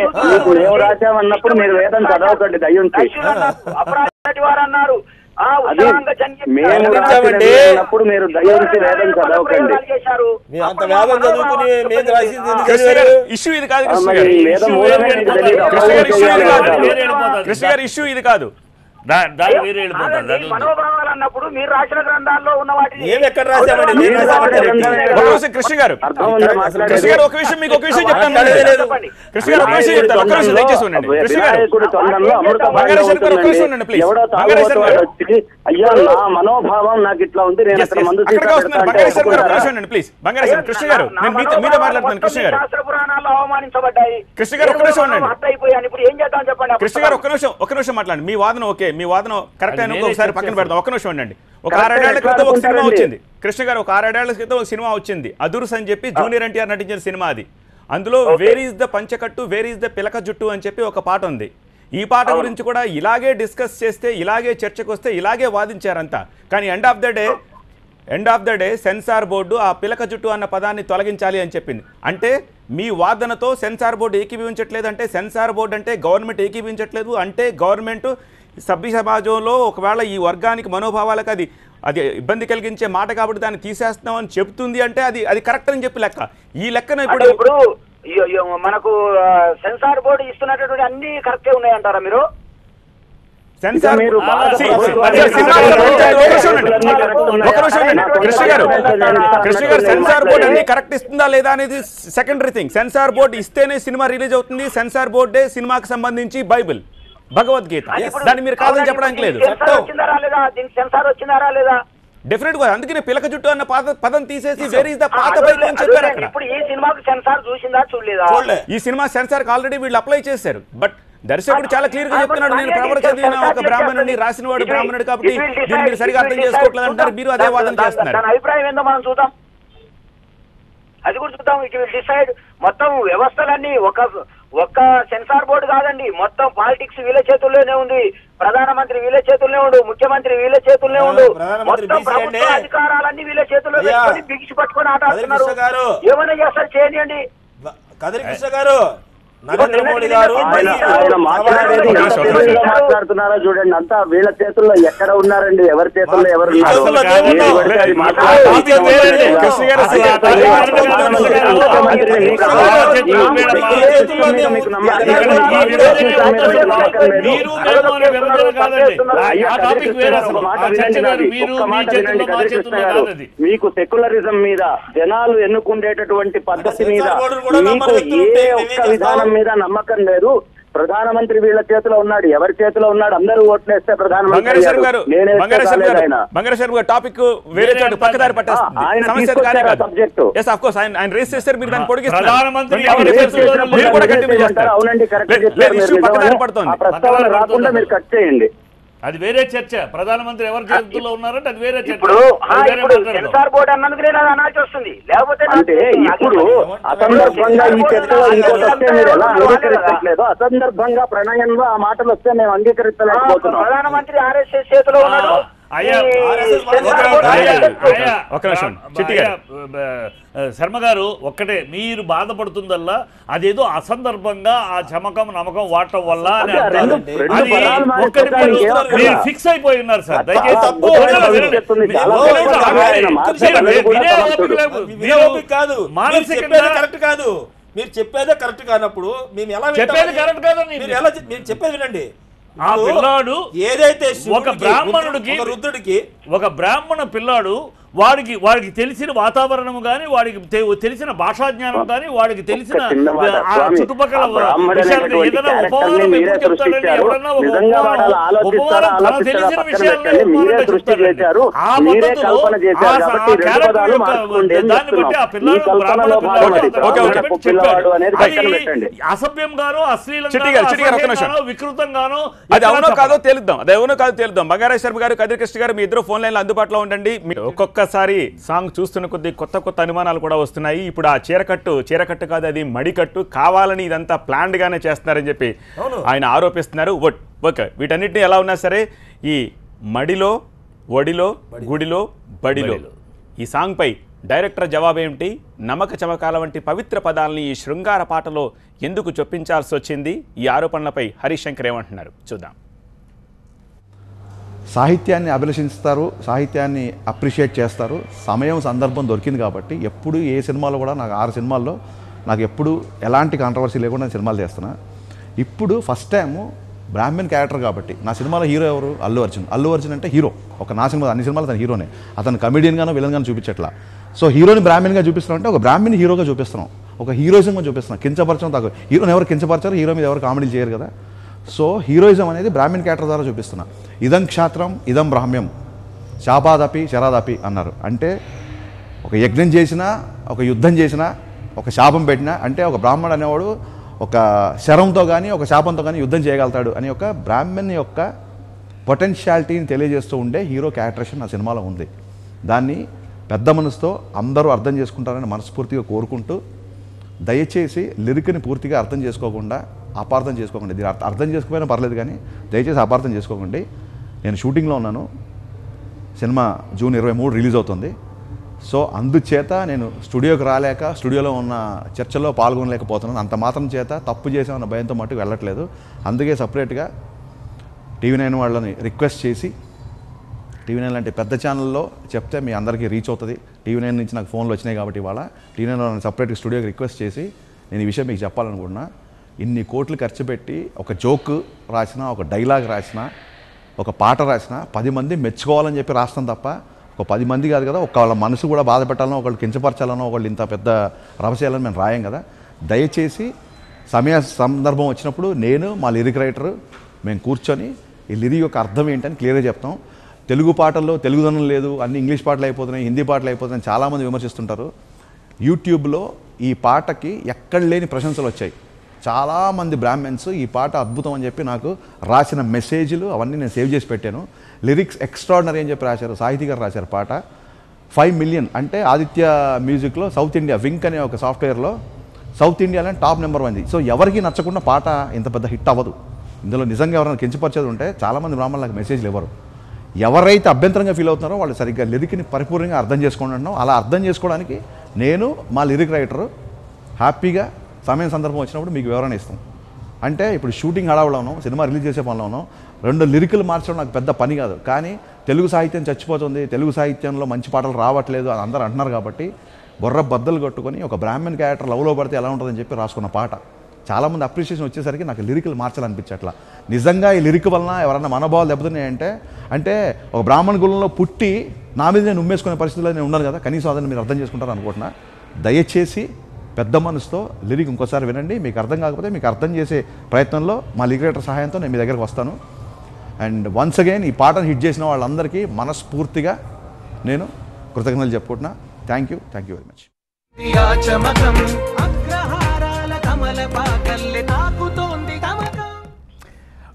మేము రాసామన్నప్పుడు మీరు వేదం చదవకండి దయ్యుంచి. అపరాధి వారు అన్నారు మేము రాసినప్పుడు మీరు దయ్యుంచి వేదం చదవకండి. ఇష్యూ ఇది కాదు కృష్ణ గారు, ఇష్యూ ఇది కాదు. మనోభావాలు అన్నప్పుడు మీరు రాసిన గ్రంథాల్లో ఉన్న వాటిని కృష్ణ గారు ఒక విషయం మీకు ఒక విషయం చెప్తాను. కృష్ణ గారు ఒక విషయం చెప్తాను, ఒక్క విషయం దయచేసి ఉండండి. కృష్ణ గారు అయ్యా నా మనోభావం నాకు ఇట్లా ఉంది, నేను అక్కడ మందు ప్లీజ్. బంగారేశ్వర కృష్ణ గారు నేను మీతో మాట్లాడుతున్నాను. కృష్ణ గారు పురాణాల్లో అవమానించబడ్డాయి. కృష్ణ గారు ఒక్క నిమిషం ఉండండి. ఇప్పుడు ఏం చేద్దాం చెప్పండి. కృష్ణ గారు ఒక్క నిమిషం మాట్లాడండి. మీ వాదన ఓకే, మీ వాదన కరెక్ట్ అయినా ఒకసారి పక్కన పెడదాం. ఒక్క నిమిషం ఉండండి. ఒక 6-7 ఏళ్ల క్రితం ఒక సినిమా వచ్చింది. కృష్ణ గారు ఒక 6-7 ఏళ్ల క్రితం ఒక సినిమా వచ్చింది, అదుర్స్ అని చెప్పి జూనియర్ ఎన్టీఆర్ నటించిన సినిమా అది. అందులో వేర్ ఈజ్ ద పంచకట్టు వేర్ ఈజ్ ద పిలక జుట్టు అని చెప్పి ఒక పాట ఉంది. ఈ పాట గురించి కూడా ఇలాగే డిస్కస్ చేస్తే, ఇలాగే చర్చకు వస్తే ఇలాగే వాదించారంతా. కానీ end of the day censor board ఆ పిలక జుట్టు అన్న పదాన్ని తొలగించాలి అని చెప్పింది. అంటే మీ వాదనతో సెన్సార్ బోర్డు ఏకీభవించట్లేదు, అంటే సెన్సార్ బోర్డు అంటే గవర్నమెంట్ ఏకీభవించట్లేదు, అంటే గవర్నమెంట్ సభ్య సమాజంలో ఒకవేళ ఈ వర్గానికి మనోభావాలకు అది ఇబ్బంది కలిగించే మాట కాబట్టి దాన్ని తీసేస్తున్నాం అని చెప్తుంది, అంటే అది కరెక్ట్ అని చెప్పి లెక్క. ఈ లెక్కన ఇప్పుడు మనకు సెన్సార్ బోర్డు ఇస్తున్నటువంటి అన్ని కరెక్టే ఉన్నాయంటారా మీరు? కృష్ణ గారు సెన్సార్ బోర్డు అన్ని కరెక్ట్ ఇస్తుందా లేదా అనేది సెకండరీ థింగ్. సెన్సార్ బోర్డు ఇస్తేనే సినిమా రిలీజ్ అవుతుంది. సెన్సార్ బోర్డే సినిమాకి సంబంధించి బైబిల్, భగవద్గీత, దాన్ని మీరు కాదని చెప్పడానికి లేదు. డెఫినెట్ గా అందుకనే పిలక జుట్టు అన్న పదం తీసేసి వేర్ ఈజ్ ద పాత బైబిల్ అని చెప్పారు అక్కడ. ఇప్పుడు ఈ సినిమాకి సెన్సార్ చూసిందా చూడలేదా? ఈ సినిమా సెన్సార్ ఆల్రెడీ వీళ్ళు అప్లై చేశారు. బట్ దర్శకుడు చాలా క్లియర్ గా చెప్తున్నాడు, నేను ప్రవర చదివిన ఒక బ్రాహ్మణుడిని, రాసిన వాడు బ్రాహ్మణుడు కాబట్టి దీన్ని మీరు సరిగా అర్థం చేసుకోవట్లేదు అంటారు. మీరు అదే వాదన చేస్తున్నారు. అభిప్రాయం ఏందో మనం చూద్దాం, అది కూడా చూద్దాం. It will decide. మొత్తం వ్యవస్థలన్నీ ఒక్క సెన్సార్ బోర్డు కాదండి, మొత్తం పాలిటిక్స్ వీళ్ళ చేతుల్లోనే ఉంది, ప్రధానమంత్రి వీళ్ళ చేతుల్లోనే ఉండు, ముఖ్యమంత్రి వీళ్ళ చేతుల్లోనే ఉండు, మొత్తం ప్రభుత్వ అధికారాలన్నీ వీళ్ళ చేతుల్లో పెట్టుకొని బిగిసి పట్టుకొని ఆట ఆడుతున్నారు. ఏమైనా చేస్తారు చేయనియండి. కదిరి కృష్ణ గారు, నరేంద్ర మోడీ గారు మాట్లాడుతున్నారా చూడండి, అంతా వీళ్ళ చేతుల్లో ఎక్కడ ఉన్నారండి, ఎవరి చేతుల్లో ఎవరు మీకు సెక్యులరిజం మీద, జనాలు ఎన్నుకుండేటటువంటి పద్ధతి మీద, మీకు ఏ ఒక్క విధానం మీద నమ్మకం లేదు. ప్రధానమంత్రి వీళ్ళ చేతిలో ఉన్నాడు, ఎవరి చేతిలో ఉన్నాడు? అందరూ ఓట్లేస్తే ప్రధానమంత్రి టాపిక్ వేరే చోట పక్కదారి పట్టేస్తుంది. అవునండి, ప్రస్తావన రాకుండా మీరు కట్ చేయండి. అది వేరే చర్చ. ప్రధానమంత్రి ఎవరి చేతుల్లో ఉన్నారంటే అది వేరే చర్చ. ఇప్పుడు సెన్సార్ బోర్డు అన్నందుకు నేను అది అనాల్సి వస్తుంది. లేకపోతే అంటే ఇప్పుడు అసందర్భంగా ఈ చర్చలో ఇంకోటి వస్తే మీరు ఎలా అంగీకరించట్లేదు? అసందర్భంగా ప్రణయంలో ఆ మాటలు వస్తే మేము అంగీకరించలేకపోతున్నాం. ప్రధానమంత్రి ఆర్ఎస్ఎస్ చేతిలో ఉన్నాడు. శర్మ గారు ఒక్కటే మీరు బాధపడుతుందల్లా అదేదో అసందర్భంగా ఆ చమకం నమ్మకం వాడటం వల్ల ఫిక్స్ అయిపోయి ఉన్నారు సార్. దయచేసి కరెక్ట్ కాదు, మీరు చెప్పేదే కరెక్ట్ కానప్పుడు మేము ఎలా చెప్పేది కరెక్ట్ కాదని మీరు చెప్పేది వినండి. ఆ పిల్లాడు ఏదైతే ఒక బ్రాహ్మణుడికి రుద్రుడికి ఒక బ్రాహ్మణ పిల్లాడు వాడికి తెలిసిన వాతావరణం కానీ వాడికి తెలిసిన భాషా జ్ఞానం కానీ వాడికి తెలిసిన చుట్టుపక్కల విషయాలు ఏదైనా ఉపమానం ఎప్పుడు చెప్తాడండి? ఎవరన్నా ఒక ఉపమానం తన తెలిసిన విషయాలను చెప్తాడు. ఆ పద్ధతిలో దాన్ని బట్టి ఆ పిల్లాడు బ్రాహ్మణ పిల్లాడు అసభ్యంగానో అశ్లీలంగానో వికృతంగానో అది అవునో కాదో తేలుద్దాం. బంగారా శర్మ గారు, కదిరి కృష్ణ గారు, మీ ఇద్దరు ఫోన్ లైన్లో అందుబాటులో ఉండండి. ఒక్కొక్కసారి సాంగ్ చూస్తున్న కొద్ది కొత్త అనుమానాలు కూడా వస్తున్నాయి. ఇప్పుడు ఆ చీరకట్టు కాదు, అది మడికట్టు, కావాలని ఇదంతా ప్లాన్డ్ గానే చేస్తున్నారని చెప్పి ఆయన ఆరోపిస్తున్నారు. ఓకే, వీటన్నిటిని ఎలా ఉన్నా సరే ఈ మడిలో, ఒడిలో, గుడిలో, బడిలో ఈ సాంగ్ పై డైరెక్టర్ జవాబేమిటి? నమక చమకాల వంటి పవిత్ర పదాలని ఈ శృంగార పాటలో ఎందుకు చొప్పించాల్సి వచ్చింది? ఈ ఆరోపణలపై హరీష్ శంకర్ ఏమంటున్నారు చూద్దాం. సాహిత్యాన్ని అభిలషిస్తారు, సాహిత్యాన్ని అప్రిషియేట్ చేస్తారు. సమయం సందర్భం దొరికింది కాబట్టి ఎప్పుడు ఏ సినిమాలో కూడా నాకు 6 సినిమాల్లో నాకు ఎప్పుడు ఎలాంటి కాంట్రవర్సీ లేకుండా సినిమాలు చేస్తున్నా. ఇప్పుడు ఫస్ట్ టైము బ్రాహ్మణ్ క్యారెక్టర్ కాబట్టి నా సినిమాలో హీరో ఎవరు? అల్లు అర్జున్ అంటే హీరో. నా సినిమా అన్ని సినిమాలు తన హీరోనే. అతను కమెడియన్గానో విలన్గానో చూపించట్లా. సో హీరోని బ్రాహ్మణ్గా చూపిస్తున్నాం అంటే ఒక బ్రాహ్మణ్ హీరోగా చూపిస్తున్నాం, ఒక హీరోయిజంగా చూపిస్తున్నాం. కించపరచడం తక్కువ. హీరోని ఎవరు కించపరచారు? హీరో మీద ఎవరు కామెడీ చేయరు కదా. సో హీరోయిజం అనేది బ్రాహ్మణ్ క్యారెక్టర్ ద్వారా చూపిస్తున్నా. ఇదం క్షాత్రం ఇదం బ్రాహ్మ్యం శాపాదపి శరాదపి అన్నారు. అంటే ఒక యజ్ఞం చేసినా, ఒక యుద్ధం చేసినా, ఒక శాపం పెట్టినా, అంటే ఒక బ్రాహ్మణుడు అనేవాడు ఒక శరంతో కానీ ఒక శాపంతో కానీ యుద్ధం చేయగలుగుతాడు అని ఒక బ్రాహ్మణ్ యొక్క పొటెన్షియాలిటీని తెలియజేస్తూ ఉండే హీరో క్యారెక్టరేషన్ నా సినిమాలో ఉంది. దాన్ని పెద్ద మనసుతో అందరూ అర్థం చేసుకుంటారని మనస్ఫూర్తిగా కోరుకుంటూ, దయచేసి లిరిక్ని పూర్తిగా అర్థం చేసుకోకుండా, అపార్థం చేసుకోకండి. దీన్ని అర్థం చేసుకోకపోయినా పర్లేదు కానీ దయచేసి అపార్థం చేసుకోకండి. నేను షూటింగ్లో ఉన్నాను. సినిమా జూన్ 23 రిలీజ్ అవుతుంది. సో అందుచేత నేను స్టూడియోకి రాలేక, స్టూడియోలో ఉన్న చర్చలో పాల్గొనలేకపోతున్నాను. అంత మాత్రం చేత తప్పు చేసామన్న భయంతో మట్టుకు వెళ్ళట్లేదు. అందుకే సపరేట్గా TV9 వాళ్ళని రిక్వెస్ట్ చేసి, TV9 లాంటి పెద్ద ఛానల్లో చెప్తే మీ అందరికీ రీచ్ అవుతుంది. TV9 నుంచి నాకు ఫోన్లు వచ్చినాయి కాబట్టి ఇవాళ TV9 వాళ్ళని సపరేట్గా స్టూడియోకి రిక్వెస్ట్ చేసి నేను ఈ విషయం మీకు చెప్పాలనుకుంటున్నా. ఇన్ని కోట్లు ఖర్చు పెట్టి ఒక జోక్ రాసినా, ఒక డైలాగ్ రాసినా, ఒక పాట రాసినా 10 మంది మెచ్చుకోవాలని చెప్పి రాస్తాం తప్ప ఒక 10 మంది కాదు కదా, వాళ్ళ మనసు కూడా బాధ పెట్టాలనో, ఒకళ్ళు కించపరచాలనో, ఒకళ్ళు ఇంత పెద్ద రభసేయాలని మేము రాయం కదా. దయచేసి సందర్భం వచ్చినప్పుడు నేను మా లిరిక్ రైటరు మేము కూర్చొని ఈ లిరిక్ యొక్క అర్థం ఏంటని క్లియర్గా చెప్తాం. తెలుగు పాటల్లో తెలుగుదనం లేదు, అన్ని ఇంగ్లీష్ పాటలు అయిపోతున్నాయి, హిందీ పాటలు అయిపోతున్నాయి చాలామంది విమర్శిస్తుంటారు. యూట్యూబ్లో ఈ పాటకి ఎక్కడ లేని ప్రశంసలు వచ్చాయి. చాలామంది బ్రాహ్మణ్స్ ఈ పాట అద్భుతం అని చెప్పి నాకు రాసిన మెసేజ్లు అవన్నీ నేను సేవ్ చేసి పెట్టాను. లిరిక్స్ ఎక్స్ట్రాడినరీ అని చెప్పి రాశారు, సాహితీ గారు రాశారు. పాట 5 మిలియన్ అంటే ఆదిత్య మ్యూజిక్లో సౌత్ ఇండియా వింక్ అనే ఒక సాఫ్ట్వేర్లో సౌత్ ఇండియాలో టాప్ నెంబర్ 1. సో ఎవరికి నచ్చకుండా పాట ఇంత పెద్ద హిట్ అవ్వదు. ఇందులో నిజంగా ఎవరైనా కించపరిచేది ఉంటే చాలామంది బ్రాహ్మణులకు మెసేజ్లు ఇవ్వరు. ఎవరైతే అభ్యంతరంగా ఫీల్ అవుతున్నారో వాళ్ళు సరిగ్గా లిరిక్ని పరిపూర్ణంగా అర్థం చేసుకోండి అంటున్నాం. అలా అర్థం చేసుకోవడానికి నేను మా లిరిక్ రైటరు హ్యాపీగా సమయం సందర్భం వచ్చినప్పుడు మీకు వివరణ ఇస్తాం. అంటే ఇప్పుడు షూటింగ్ హడావులో ఉన్నాం, సినిమా రిలీజ్ చేసే పనిలో ఉన్నాం. 2 లిరికలు మార్చడం నాకు పెద్ద పని కాదు. కానీ తెలుగు సాహిత్యం చచ్చిపోతుంది, తెలుగు సాహిత్యంలో మంచి పాటలు రావట్లేదు అని అందరూ అంటున్నారు కాబట్టి బొర్ర బద్దలు కట్టుకొని ఒక బ్రాహ్మణ్ క్యారెక్టర్ లవ్లో పడితే ఎలా ఉంటుందని చెప్పి రాసుకున్న పాట. చాలామంది అప్రిషియేషన్ వచ్చేసరికి నాకు లిరికలు మార్చాలనిపించట్లా. నిజంగా ఈ లిరిక్ వలన ఎవరన్నా మనోభావాలు దెబ్బతున్నాయంటే, అంటే ఒక బ్రాహ్మణ కులంలో పుట్టి నా మీద నేను ఉమ్మేసుకునే పరిస్థితుల్లో నేను ఉన్నాను కదా, కనీసం అదని మీరు అర్థం చేసుకుంటారు అనుకుంటున్నా. దయచేసి పెద్ద మనసుతో లిరిక్ ఇంకోసారి వినండి. మీకు అర్థం కాకపోతే మీకు అర్థం చేసే ప్రయత్నంలో మా లిరిక్ సహాయంతో నేను మీ దగ్గరకు వస్తాను. అండ్ వన్స్ అగైన్ ఈ పాటను హిట్ చేసిన వాళ్ళందరికీ మనస్ఫూర్తిగా నేను కృతజ్ఞతలు చెప్పుకుంటున్నా. Thank you very much.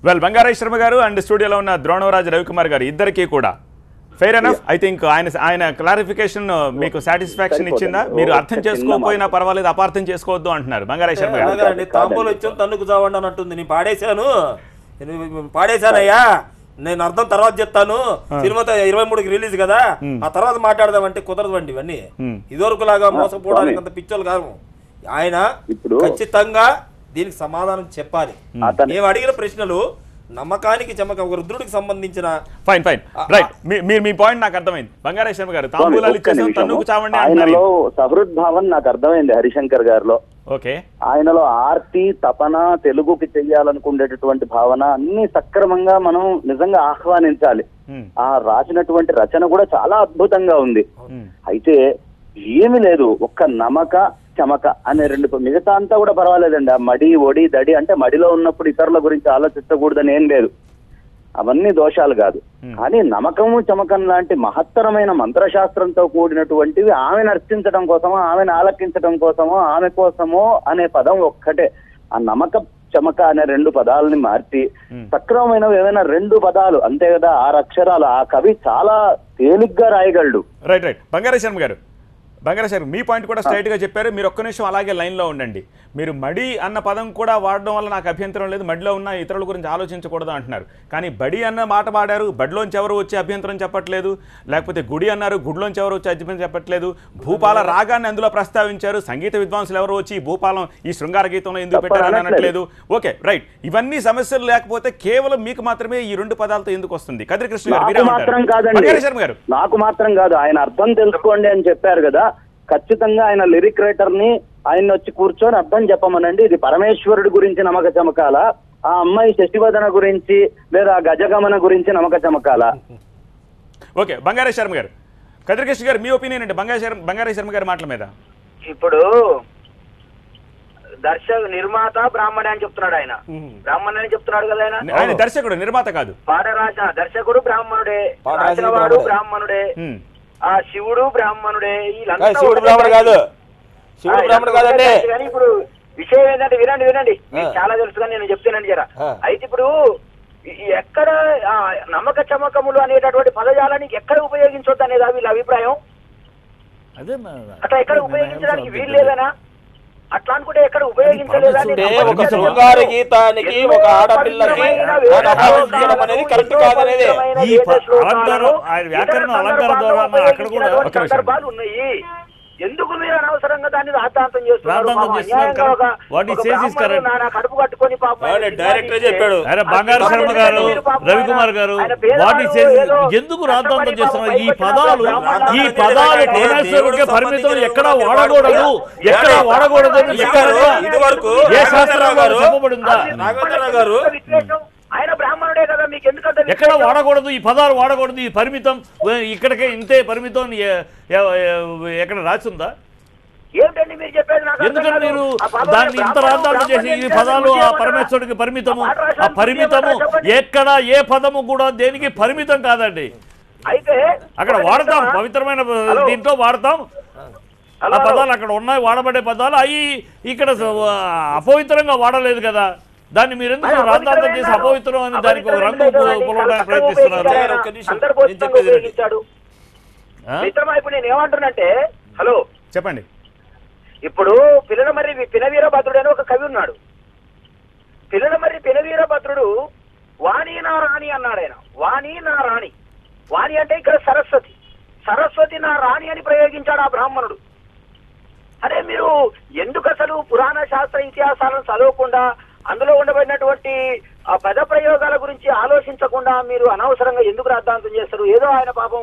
Well, Bangaraya Sharma గారు అండ్ స్టూడియోలో ఉన్న ద్రోణవరాజు రవికుమార్ గారు ఇద్దరికీ కూడా ఫెయిర్ ఎనఫ్. ఐ థింక్ ఆయన క్లారిఫికేషన్ మీకు సాటిస్ఫాక్షన్ ఇచ్చిందా? మీరు అర్థం చేసుకోకపోయినా పర్వాలేదు, అపార్థం చేసుకోవద్దు అంటున్నారు బంగారాయ శర్మ గారు. తాంబూలు ఇచ్చాను తన్నుకు చావండి అని అంటుంది. నేను పాడేశానయ్యా, నేను అర్థం తర్వాత చెప్తాను, సినిమా 23కి రిలీజ్ కదా, ఆ తర్వాత మాట్లాడదామంటే కుదరదండి. ఇవన్నీ ఇదివరకు లాగా మోసపోవడానికి అంత పిచ్చోలు కాదు. ఆయన ఖచ్చితంగా దీనికి సమాధానం చెప్పాలి. మేము అడిగిన ప్రశ్నలు నమ్మకానికి చమక ఒక రుద్రుడికి సంబంధించిన ఫైన్ రైట్. మీరు మీ పాయింట్ నాకు అర్థమైంది. బంగారాయ శర్మ గారు తాంబూలాలు ఇచ్చేసాం తన్నుకు చావండి. ఆయనలో సహృద్భావం నాకు అర్థమైంది హరిశంకర్ గారిలో. ఓకే, ఆయనలో ఆర్తి తపన, తెలుగుకి చెయ్యాలనుకునేటటువంటి భావన అన్ని సక్రమంగా మనం నిజంగా ఆహ్వానించాలి. ఆ రాసినటువంటి రచన కూడా చాలా అద్భుతంగా ఉంది. అయితే ఏమి లేదు, ఒక్క నమక చమక అనే రెండు, మిగతా అంతా కూడా పర్వాలేదండి. ఆ మడి ఒడి దడి అంటే మడిలో ఉన్నప్పుడు ఇతరుల గురించి ఆలోచించకూడదని ఏం లేదు, అవన్నీ దోషాలు కాదు. కానీ నమ్మకము చమకం లాంటి మహత్తరమైన మంత్రశాస్త్రంతో కూడినటువంటివి ఆమెను అర్చించడం కోసమో, ఆమెను ఆలకించడం కోసమో, ఆమె కోసమో అనే పదం ఒక్కటే. ఆ నమ్మక చమక అనే రెండు పదాలని మార్చి సక్రమమైనవి ఏమైనా రెండు పదాలు అంతే కదా, 6 అక్షరాలు. ఆ కవి చాలా తేలిగ్గా రాయగలడు. రైట్. బంగారాయ శర్మ గారు మీ పాయింట్ కూడా స్ట్రైట్ గా చెప్పారు. మీరు ఒక్క నిమిషం అలాగే లైన్ లో ఉండండి. మీరు మడి అన్న పదం కూడా వాడడం వల్ల నాకు అభ్యంతరం లేదు, మడిలో ఉన్న ఇతరుల గురించి ఆలోచించకూడదు అంటున్నారు. కానీ బడి అన్న మాట వాడారు, బడిలోంచి ఎవరు వచ్చి అభ్యంతరం చెప్పట్లేదు. లేకపోతే గుడి అన్నారు, గుడిలోంచి ఎవరు వచ్చి అభ్యంతరం చెప్పట్లేదు. భూపాల రాగాన్ని అందులో ప్రస్తావించారు. సంగీత విద్వాంసులు ఎవరు వచ్చి ఈ భూపాలం ఈ శృంగార గీతంలో ఎందుకు పెట్టారని అనట్లేదు. Okay right. ఇవన్నీ సమస్యలు లేకపోతే కేవలం మీకు మాత్రమే ఈ రెండు పదాలతో ఎందుకు వస్తుంది? కదిరి కృష్ణ గారు గారు నాకు మాత్రం కాదు, ఆయన అర్థం తెలుసుకోండి అని చెప్పారు కదా. ఖచ్చితంగా ఆయన లిరిక్ రైటర్ ని ఆయన వచ్చి కూర్చొని అర్థం చెప్పమనండి. ఇది పరమేశ్వరుడి గురించి నమ్మక చమకాల, ఆ అమ్మాయి శశివదన గురించి లేదా గజగమన గురించి నమ్మక చమకాల? ఓకే, బంగారాయ శర్మ గారు, కదిరి కృష్ణ గారు మీ ఒపీనియన్ అంటే బంగారాయ శర్మ గారి మాటల మీద. ఇప్పుడు నిర్మాత బ్రాహ్మణ అని చెప్తున్నాడు, ఆయన బ్రాహ్మణ అని చెప్తున్నాడు కదా. ఆయన దర్శకుడు, నిర్మాత కాదు. పాట రాసిన దర్శకుడు బ్రాహ్మణుడే, రాసినవాడు బ్రాహ్మణుడే, ఆ శివుడు బ్రాహ్మణుడే. శివుడు బ్రాహ్మణ కాదు, శివుడు బ్రాహ్మణ కాదండి. కానీ ఇప్పుడు విషయం ఏంటంటే వినండి, మీకు చాలా తెలుసు కానీ నేను చెప్తానండి జరా. అయితే ఇప్పుడు ఎక్కడ నమ్మక చమకములు అనేటటువంటి పదజాలానికి ఎక్కడ ఉపయోగించొద్దు అనేదా వీళ్ళ అభిప్రాయం? అట్లా ఎక్కడ ఉపయోగించడానికి వీలు లేదనా? అట్లా అనుకుంటే ఎక్కడ ఉపయోగించలేదని ఒక శృంగార గీతానికి ఒక ఆడపిల్లకి కరెక్ట్ కాదనేది సందర్భాలు ఉన్నాయి. ఎందుకు మీరు అనవసరంగా దాన్ని రాద్ధాంతం చేస్తున్నారు? కడుపు కట్టుకొని డైరెక్టర్ చెప్పాడు బంగారు శర్మ గారు, రవికుమార్ గారు, ఎందుకు రాద్ధాంతం చేస్తున్నారు? ఈ పదాలు పరమేశ్వరుడికి పరిమితం, ఎక్కడ వాడకూడదు, ఎక్కడ వాడకూడదు ఇదివరకు ఏ శాస్త్రంలో చెప్పబడిందా? నాగేంద్రరావు గారు ఆయన బ్రాహ్మణుడే కదా, మీకు ఎందుకంటే ఎక్కడ వాడకూడదు, ఈ పదాలు వాడకూడదు, ఈ పరిమితం ఇక్కడికే ఇంతే పరిమితం ఎక్కడ రాసిందా? ఏంటండి మీరు చెప్పేది? ఎందుకంటే మీరు దాన్ని ఇంత రాద్ధాంతం చేసి ఈ పదాలు ఆ పరమేశ్వరుడికి పరిమితము, ఆ పరిమితము ఎక్కడ ఏ పదము కూడా దేనికి పరిమితం కాదండి. అయితే అక్కడ వాడతాం, పవిత్రమైన దీంట్లో వాడతాం. ఆ పదాలు అక్కడ ఉన్నాయి, వాడబడే పదాలు. అవి ఇక్కడ అపవిత్రంగా వాడలేదు కదా. దాన్ని మీరు ఎందుకు రాద్ధాంతం చేసి అపవిత్రం అని దానికి ఒక రంగు పొలవడానికి ప్రయత్నిస్తున్నారు? ఇప్పుడు నేను ఏమంటున్నంటే, హలో చెప్పండి. ఇప్పుడు పిల్లనమర్రి పినవీరభద్రుడు అని ఒక కవి ఉన్నాడు. పిల్లనమర్రి పినవీరభద్రుడు వాణి నా రాణి అన్నాడు. ఆయన వాణి నా రాణి, వాణి అంటే ఇక్కడ సరస్వతి, సరస్వతి నా రాణి అని ప్రయోగించాడు ఆ బ్రాహ్మణుడు. అరే మీరు ఎందుకు అసలు పురాణ శాస్త్ర ఇతిహాసాలను చదవకుండా అందులో ఉండబడినటువంటి ఆ పద ప్రయోగాల గురించి ఆలోచించకుండా మీరు అనవసరంగా ఎందుకు రాద్ధాంతం చేస్తారు? ఏదో ఆయన పాపం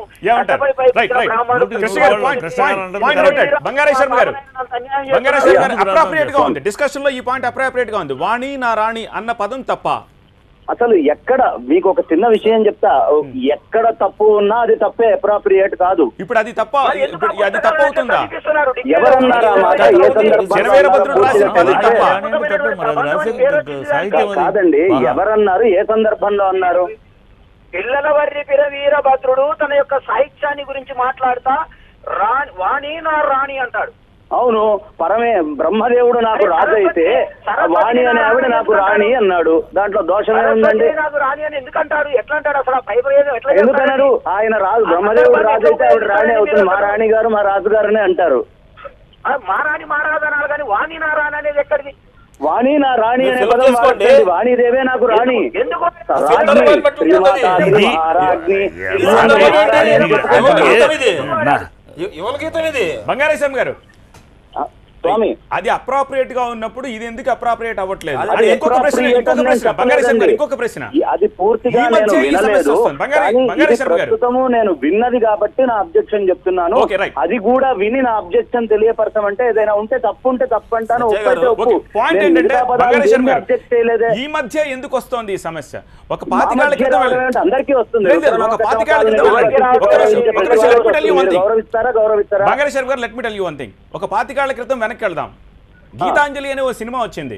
డిస్కషన్ లో ఈ పాయింట్ అప్రాప్రియేట్ గా ఉంది. వాణి నా రాణి అన్న పదం తప్ప, అసలు ఎక్కడ మీకు ఒక చిన్న విషయం చెప్తా, ఎక్కడ తప్పు ఉన్నా అది తప్పే, అప్రాప్రియేట్ కాదు. ఇప్పుడు అది తప్ప అది తప్పు అవుతుందా? ఎవరన్నారా మాట? ఏ సందర్భంలో కాదండి, ఎవరన్నారు? ఏ సందర్భంలో అన్నారు? పిల్లలవర్రి వీరభద్రుడు తన యొక్క సాహిత్యాన్ని గురించి మాట్లాడుతా వాణి నా రాణి అంటాడు. అవును, పరమే బ్రహ్మదేవుడు నాకు రాజు అయితే వాణి అనే ఆవిడ నాకు రాణి అన్నాడు. దాంట్లో దోషమే ఉందండి? నాకు రాణి అని ఎందుకంటాడు? ఎట్లా అంటాడు అసలు? పైప్రయోగం ఎట్లా ఎందుకన్నారు? ఆయన రాజు, బ్రహ్మదేవుడు రాజు అయితే ఆవిడ రాణి అవుతుంది. మా రాణి గారు మా రాజుగారనే అంటారు. మా రాణి మా రాజు అన్నారు కానీ వాణి నా రాణి అనేది ఎక్కడిది? వాణి నా రాణి అనే పదం వాడండి. వాణిదేవే నాకు రాణి. ఎందుకు? బంగారేశం గారు, స్వామి అది అప్రాప్రియేట్ గా ఉన్నప్పుడు ఇది ఎందుకు అప్రాప్రియేట్ అవ్వట్లేదు? ఇంకొక ప్రశ్న బంగారేశం గారు, ఇంకొక ప్రశ్న. అది పూర్తిగా నేను వినలేదు, ప్రస్తుతము నేను విన్నది కాబట్టి నా అబ్జెక్షన్ చెప్తున్నాను. అది కూడా విని నా అబ్జెక్షన్ తెలియపరచమంటే ఏదైనా ఉంటే తప్పు ఉంటే తప్పు అంటాను. పాయింట్ ఏంటంటే బంగారేశం గారు, ఈ మధ్య ఎందుకు వస్తోంది ఈ సమస్య? ఒక 5 ఏళ్ల క్రితం అందరికీ వస్తుంది. బంగారేశం గారు, let me tell you one thing. ఒక 5 ఏళ్ల క్రితం వెనక్కి వెళ్దాం. గీతాంజలి అనే ఓ సినిమా వచ్చింది.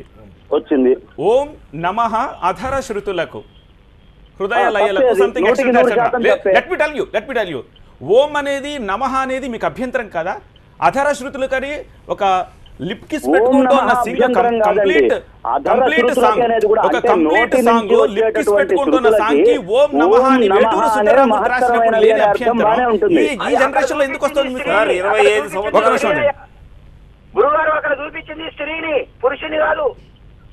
ఓం నమః అధర శృతులకు హృదయ లయలకు something. Let me tell you, ఓం అనేది నమః అనేది మీకు అభ్యంతరం కదా? అధర శృతులకని ఒక లిప్ కిస్ పెట్టుకుంటూ ఉన్న కంప్లీట్ సాంగ్, ఒక కంప్లీట్ సాంగ్ లిప్ కిస్ పెట్టుకుంటున్న సాంగ్ కి ఓం నమః అని వేటూరు సుందరరామూర్తి రాసినప్పుడు లేని అభ్యంతరం ఈ జనరేషన్ లో ఎందుకు వస్తుంది? ఒక నిమిషం, గురుగారు అక్కడ చూపించింది స్త్రీని, పురుషుని కాదు.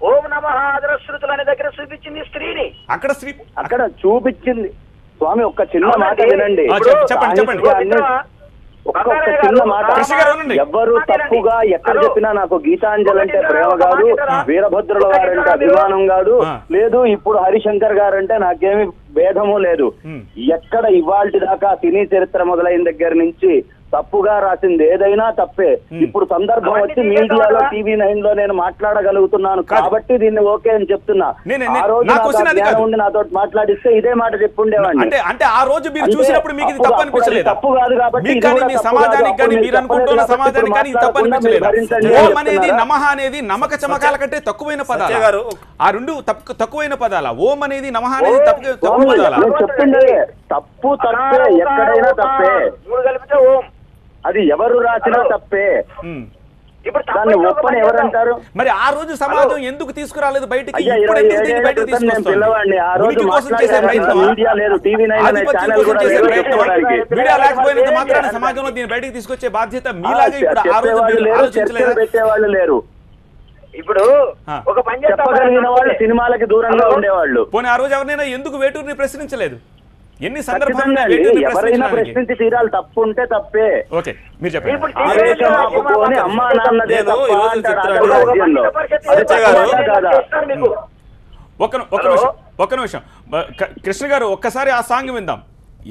ఓం నమః అధరశ్రుతులు అనే దగ్గర చూపించింది స్త్రీని. అక్కడ చూపించింది స్వామి. ఒక్క చిన్న మాట వినండి, చెప్పండి. ఒక్క చిన్న మాట. ఎవరు తప్పుగా ఎక్కడ చెప్పినా నాకు గీతాంజలి అంటే ప్రేమ కాదు, వీరభద్రుల గారంటే అభిమానం కాదు, లేదు ఇప్పుడు హరిశంకర్ గారంటే నాకేమి భేదము లేదు. ఎక్కడ ఇవాల్టి దాకా సినీ చరిత్ర మొదలైన దగ్గర నుంచి తప్పుగా రాసింది ఏదైనా తప్పే. ఇప్పుడు సందర్భం వచ్చి మీడియాలో TV9 లో నేను మాట్లాడగలుగుతున్నాను కాబట్టి దీన్ని ఓకే అని చెప్తున్నా. ఆ రోజు ఉండి నాతో మాట్లాడిస్తే ఇదే మాట చెప్పుండేవాడిని. అంటే ఆ రోజు మీరు చూసినప్పుడు మీకు ఇది తప్పు అనిపించలేదు? తప్పు కాదు కాబట్టి సమాజానికి కానీ మీరు అనుకుంటున్న సమాజానికి కానీ ఇది తప్పు అనిపించలేదు. ఓం అనేది నమః అనేది నమక చమకాల కంటే తక్కువైన పదాలు. ఆ రెండు తక్కువైన పదాల. ఓం అనేది నమః అనేది తక్కువ పదాల. చెప్తుండే తప్పు తప్పే, ఎక్కడైనా తప్పే. ఓం అది ఎవరు రాసినా తప్పే. దాన్ని ఒప్పని ఎవరంటారు? మరి ఆ రోజు సమాజం ఎందుకు తీసుకురాలేదు బయటికి? పిల్లవాడిని ఆ రోజు మీడియా లేదు, TV9 ఛానల్ కూడా మీడియా లేకపోయినంత మాత్రాన సమాజంలో దీన్ని బయటికి తీసుకొచ్చే బాధ్యత మీలాగే ఇప్పుడు ఆ రోజు పెట్టేవాళ్ళు లేరు. ఇప్పుడు ఒక పని చెప్పగలిగిన వాళ్ళు సినిమాలకి దూరంగా ఉండేవాళ్ళు. పోనీ ఆ రోజు ఎవరైనా ఎందుకు వేటూరిని ప్రశ్నించలేదు? ఎన్ని సందర్భాల్లో ఎవరైనా ప్రశ్నించి తీరాలి. తప్పు ఉంటే తప్పే. ఓకే, మీరు చెప్పండి. అమ్మా నాన్నదే ఒక్క నిమిషం కృష్ణ గారు, ఒక్కసారి ఆ సాంగ్ విందాం.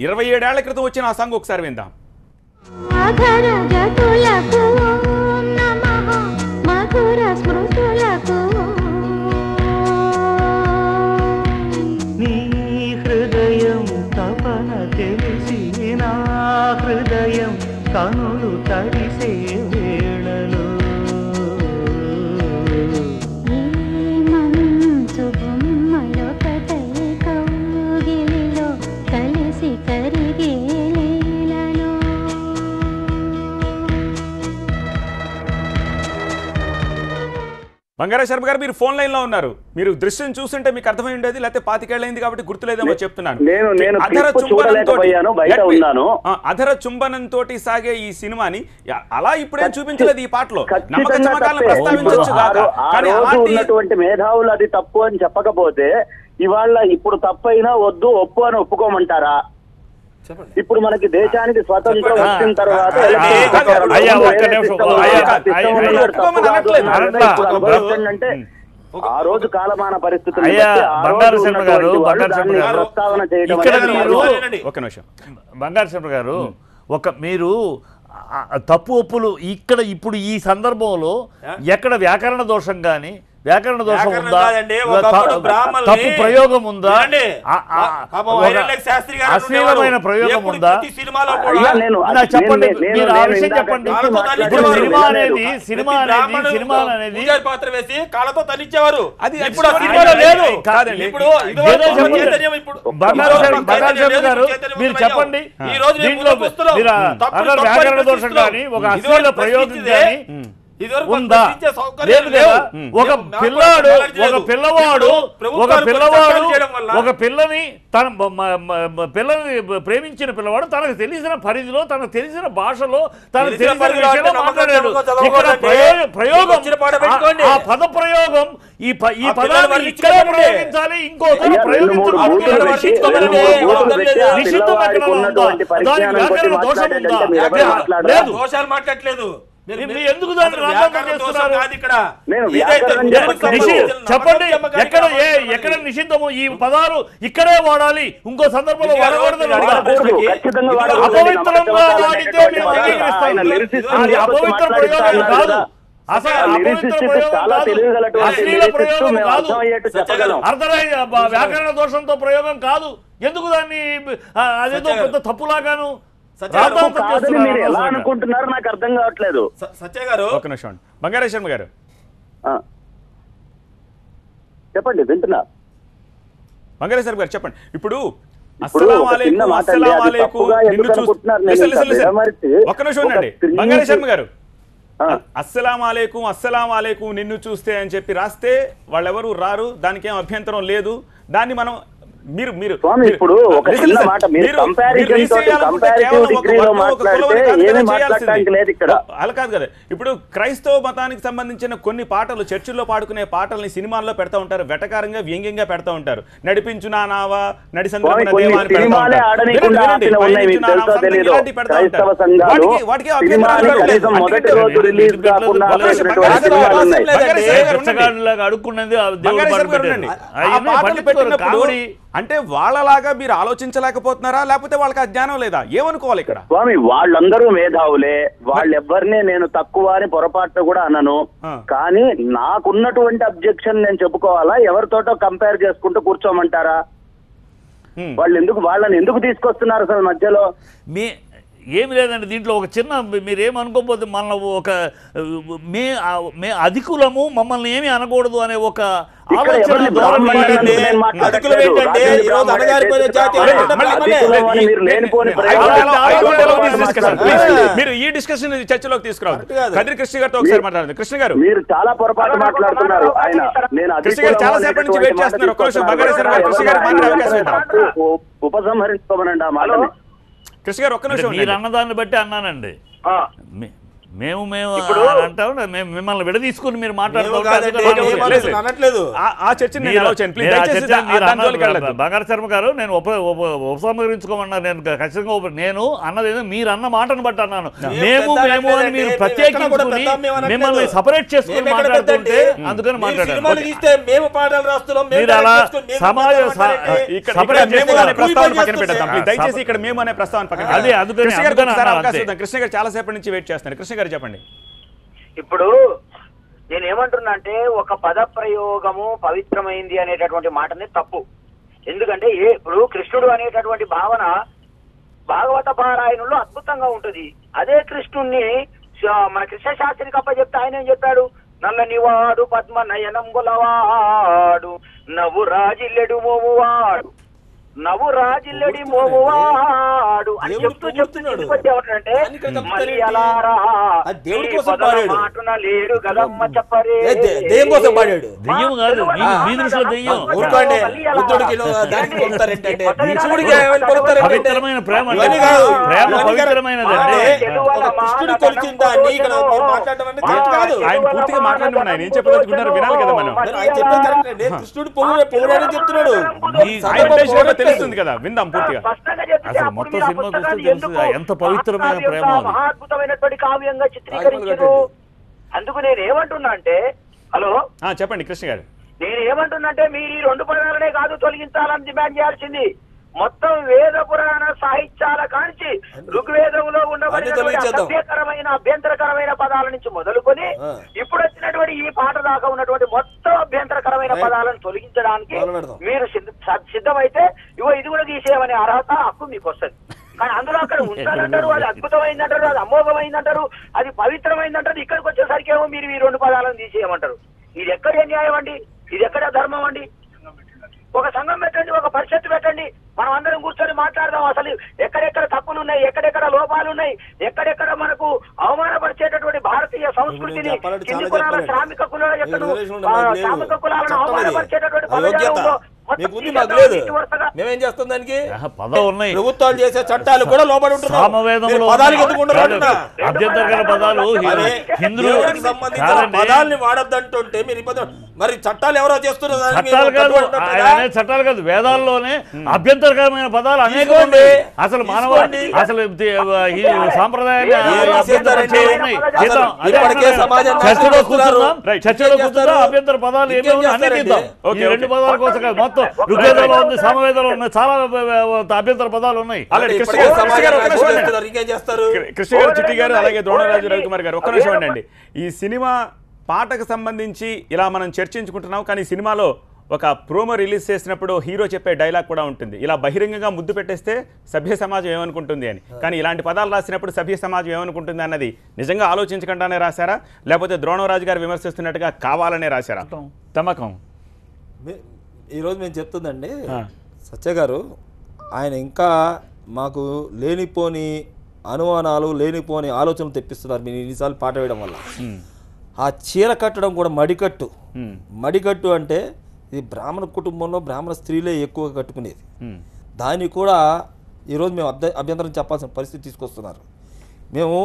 27 ఏళ్ల క్రితం వచ్చిన ఆ సాంగ్ ఒకసారి విందాం. హృదయం కనులు తడిసే వేళలో మంచు బొమ్మలో కథై కౌగిలిలో కలిసి కరిగే లీలలో. బంగారా శర్మ గారు, మీరు ఫోన్ లైన్ లో ఉన్నారు. మీరు దృశ్యం చూస్తుంటే మీకు అర్థమై ఉండేది, లేకపోతే 5 ఏళ్ళైంది కాబట్టి గుర్తులేదేమో చెప్తున్నాను. అధర చుంబనం తోటి సాగే ఈ సినిమాని అలా ఇప్పుడేం చూపించలేదు ఈ పాటలో. నమ్మక చమకాలను ప్రస్తావించవచ్చు కానీ ఉన్నటువంటి మేధావులు అది తప్పు అని చెప్పకపోతే ఇవాళ ఇప్పుడు తప్పైనా వద్దు ఒప్పు అని ఒప్పుకోమంటారా? ఇప్పుడు మనకి దేశానికి స్వతంత్రం వచ్చిన తర్వాత అంటే ఆ రోజు కాలమాన పరిస్థితులు ప్రస్తావన చేయడం. ఒక నిమిషం బంగారు శర్మ గారు, మీరు తప్పు ఒప్పులు ఇక్కడ ఇప్పుడు ఈ సందర్భంలో ఎక్కడ వ్యాకరణ దోషం కానీ వ్యాకరణ దోషం ఉందా, తప్పు ప్రయోగం ఉందా, అశ్లీలమైన ప్రయోగం ఉందా, చెప్పండి. మీరు ఆ విషయం చెప్పండి. సినిమా అనేది పాత్ర వేసి కాళ్ళతో తనిచ్చేవారు. ఇప్పుడు మీరు చెప్పండి. వ్యాకరణ దోషం కానీ ఒక అశ్లీల ప్రయోగం కానీ ఉందా? లేదు కదా. ఒక పిల్లవాడు ఒక పిల్లని ప్రేమించిన పిల్లవాడు తనకు తెలిసిన పరిధిలో, తనకు తెలిసిన భాషలో, తనకు తెలిసిన విషయంలో మాట్లాడాడు. ఇక్కడ ప్రయోగం, ఆ పద ప్రయోగం, ఈ పదాన్ని ఇక్కడే ప్రయోగించాలి, ఇంకోసారి ప్రయోగించకూడదు. నిషిద్ధం ఎక్కడ ఉందా? దానికి వ్యాకరణ దోషం ఉందా? లేదు. దోషాలు మాట్లాడలేదు. ఎందుకు దాన్ని రాజాంగం చేస్తున్నారు? చెప్పండి, ఎక్కడ నిషిద్ధము? ఈ పదాలు ఇక్కడే వాడాలి, ఇంకో సందర్భంలో వాడకూడదని అపవిత్రంగా వాడితే మేము అంగీకరిస్తాం. అది అపవిత్ర ప్రయోగం కాదు, అశ్లీల ప్రయోగం కాదు, వ్యాకరణ దోషంతో ప్రయోగం కాదు. ఎందుకు దాన్ని అదేదో పెద్ద తప్పులాగాను ఎలా అనుకుంటున్నారు నాకు అర్థం కావట్లేదు. సత్య గారు ఒక నిమిషం. బంగారేశ్వర శర్మ గారు చెప్పండి, వింటున్నా. బంగారేశ్వర గారు చెప్పండి. ఇప్పుడు ఒక్క నిమిషం ఉండండి. బంగారేశ్వర శర్మ గారు, అస్సలాం అలైకుం నిన్ను చూస్తే అని చెప్పి రాస్తే వాళ్ళెవరు రారు, దానికి ఏం అభ్యంతరం లేదు. దాన్ని మనం ఇప్పుడు ఒక చిన్న మాట, మీరు కంపారిటివ్ డిగ్రీలో మాట్లాడితే ఏమీ మాట్లాడడానికి లేదు ఇక్కడ. అలా కాదు కదా. ఇప్పుడు క్రైస్తవ మతానికి సంబంధించిన కొన్ని పాటలు చర్చిల్లో పాడుకునే పాటల్ని సినిమాల్లో పెడతా ఉంటారు, వెటకారంగా వ్యంగ్యంగా పెడతా ఉంటారు. నడిపించు నా నావా, నడి సంద్రమణ దేవా అని పెడతా ఉంటారు. వాటికి అడుక్కున్నది అంటే వాళ్ళలాగా మీరు ఆలోచించలేకపోతున్నారా, లేకపోతే వాళ్ళకి ఆ జ్ఞానం లేదా? ఏమనుకోవాలి ఇక్కడ? స్వామి, వాళ్ళందరూ మేధావులే, వాళ్ళెవ్వరిని నేను తక్కువ అని పొరపాటు కూడా అనను. కానీ నాకున్నటువంటి అబ్జెక్షన్ నేను చెప్పుకోవాలా? ఎవరితోటో కంపేర్ చేసుకుంటూ కూర్చోమంటారా? వాళ్ళని ఎందుకు తీసుకొస్తున్నారు అసలు మధ్యలో? ఏమి లేదండి. దీంట్లో ఒక చిన్న, మీరేమనుకోకపోతే మన ఒక మే అధికులము, మమ్మల్ని ఏమి అనకూడదు అనే ఒక ఆలోచన. మీరు ఈ డిస్కషన్ చర్చలోకి తీసుకురావద్దు. కదిరి కృష్ణ గారితో ఒకసారి మాట్లాడండి. కృష్ణ గారు, మీరు చాలా పొరపాటు మాట్లాడుతున్నారు. కృష్ణ గారు చాలా సేపటి నుంచి వెయిట్ చేస్తున్నారు. ఒక్క నిమిషం బంగారేశ్వర గారు, కృష్ణ గారు మాట్లాడే అవకాశం ఇద్దాం. ఉపసంహరించుకోమనండి ఆ మాటని. కృష్ణ గారు ఒక్క నిమిషం. మీరు అన్నదాన్ని బట్టి అన్నానండి. మేము అంటాం, మిమ్మల్ని విడదీసుకుని మీరు మాట్లాడలేదు. బంగారు శర్మ గారు, నేను ఉపసంహరించుకోమన్నా. నేను ఖచ్చితంగా నేను అన్నది మీరు అన్న మాటను బట్టి అన్నాను. మేము అని మీరు ప్రత్యేకించుకుని మిమ్మల్ని సపరేట్ చేసుకుని మాట్లాడుతుంటే అందుకని మాట్లాడారు. మీరు అలా సమాజ దయచేసి ఇక్కడ మేము అనే ప్రస్తావన పక్కన. అదే అందుకని కృష్ణ గారు చాలా సేపటి నుంచి వెయిట్ చేస్తున్నారు. కృష్ణ గారు చెప్పండి. ఇప్పుడు నేనేమంటున్నా అంటే, ఒక పద ప్రయోగము పవిత్రమైంది అనేటటువంటి మాటని తప్పు. ఎందుకంటే ఇప్పుడు కృష్ణుడు అనేటటువంటి భావన భాగవత పారాయణంలో అద్భుతంగా ఉంటుంది. అదే కృష్ణుణ్ణి మన కృష్ణ శాస్త్రికి అప్పచెప్తే ఆయన ఏం చెప్పాడు? నల్లనివాడు పద్మ నయనంబులవాడు, నవ్వు రాజిల్లెడు మోమువాడు, నవ్వు రాజిల్లెడి మోమువాడు అని చెప్తుంటే దేవుడి కోసం పాడాడు, మాటున లేడు గదమ్మ చెప్పరే. దెయ్యం కోసం పాడాడు. దెయ్యం కాదు, మీ దృష్టిలో దెయ్యం. పవిత్రమైన ప్రేమ, ప్రేమ పవిత్రమైనదండి. కృష్ణుడు కొలిచిన దాన్ని ఇక్కడ మాట్లాడడం అంటే కాదు. ఆయన పూర్తిగా మాట్లాడమని ఆయన ఏం చెప్పదలుచుకున్నారు వినాలి కదా మనం. కృష్ణుడు పొగడాడని చెప్తున్నాడు. తెలుస్తుంది కదా, విందాం పూర్తిగా. అసలు మొత్తం సినిమా చూస్తే తెలుసు ఎంత పవిత్రమైన ప్రేమ, మహాద్భుతమైనటువంటి కావ్యంగా చిత్రీకరించారు. అందుకు నేను ఏమంటున్నా అంటే, హలో చెప్పండి కృష్ణ గారు. నేను ఏమంటున్నా అంటే, మీరు ఈ రెండు పదాలనే కాదు తొలగించాలని డిమాండ్ చేయాల్సింది. మొత్తం వేద పురాణ సాహిత్యాల కాంచి ఋగ్వేదంలో ఉండబడినటువంటి అసభ్యకరమైన అభ్యంతరకరమైన పదాల నుంచి మొదలుకొని ఇప్పుడు వచ్చినటువంటి ఈ పాట దాకా ఉన్నటువంటి మొత్తం అభ్యంతరకరమైన పదాలను తొలగించడానికి మీరు సిద్ధమైతే ఇది కూడా తీసేయమనే అర్హత హక్కు మీకు వస్తుంది. కానీ అందులో అక్కడ ఉంచాలంటారు, అది అద్భుతమైందంటారు, అది అమోఘమైందంటారు, అది పవిత్రమైందంటారు. ఇక్కడికి వచ్చేసరికి ఏమో మీరు ఈ 2 పదాలను తీసేయమంటారు. ఇది ఎక్కడే న్యాయం అండి? ఇది ఎక్కడే ధర్మం అండి? ఒక సంఘం పెట్టండి, ఒక పరిషత్తు పెట్టండి, మనం అందరం కూర్చొని మాట్లాడదాం. అసలు ఎక్కడెక్కడ తప్పులు ఉన్నాయి, ఎక్కడెక్కడ లోపాలు ఉన్నాయి, ఎక్కడెక్కడ మనకు అవమానపరిచేటటువంటి భారతీయ సంస్కృతిని కింది కులాల శ్రామిక కులాలను అవమానపరిచేటటువంటి పదజాలంలో మేమేం చేస్తాం దానికి? ప్రభుత్వాలు చేసే చట్టాలు కూడా లోబడి ఉంటున్నాం. అభ్యంతరకర పదాలు హిందువులకు సంబంధించిన పదాలని వాడద్దంటుంటే మీరు మరి చట్టాలు ఎవరో చేస్తున్నారు? చట్టాలు కాదు, వేదాల్లోనే అభ్యంతరకరమైన పదాలు అనేకం ఉన్నాయి. అసలు మానవ అసలు సాంప్రదాయాన్ని అభ్యంతర పదాలు ఏమేమి అన్నిద్దాం. ఈ 2 పదాల కోసం కాదు, మొత్తం ఋగ్వేదంలో ఉంది, సామవేదంలో ఉన్నాయి, చాలా అభ్యంతర పదాలు ఉన్నాయి. కృష్ణ గారు, చిట్టి గారు, అలాగే ద్రోణరాజు రవికుమార్ గారు, ఒక్క నిమిషం అండి. ఈ సినిమా పాటకు సంబంధించి ఇలా మనం చర్చించుకుంటున్నాం, కానీ సినిమాలో ఒక ప్రోమో రిలీజ్ చేసినప్పుడు హీరో చెప్పే డైలాగ్ కూడా ఉంటుంది, ఇలా బహిరంగంగా ముద్దు పెట్టేస్తే సభ్య సమాజం ఏమనుకుంటుంది అని. కానీ ఇలాంటి పదాలు రాసినప్పుడు సభ్య సమాజం ఏమనుకుంటుంది అన్నది నిజంగా ఆలోచించకుండానే రాశారా, లేకపోతే ద్రోణరాజు గారు విమర్శిస్తున్నట్టుగా కావాలనే రాశారా? తమకం ఈరోజు మేము చెప్తుందండి సత్య గారు, ఆయన ఇంకా మాకు లేనిపోని అనుమానాలు, లేనిపోని ఆలోచనలు తెప్పిస్తున్నారు మీరు ఇన్నిసార్లు పాట వేయడం వల్ల. ఆ చీర కట్టడం కూడా మడికట్టు అంటే ఇది బ్రాహ్మణ కుటుంబంలో బ్రాహ్మణ స్త్రీలే ఎక్కువగా కట్టుకునేది. దాన్ని కూడా ఈరోజు మేము అభ్యంతరం చెప్పాల్సిన పరిస్థితి తీసుకొస్తున్నారు. మేము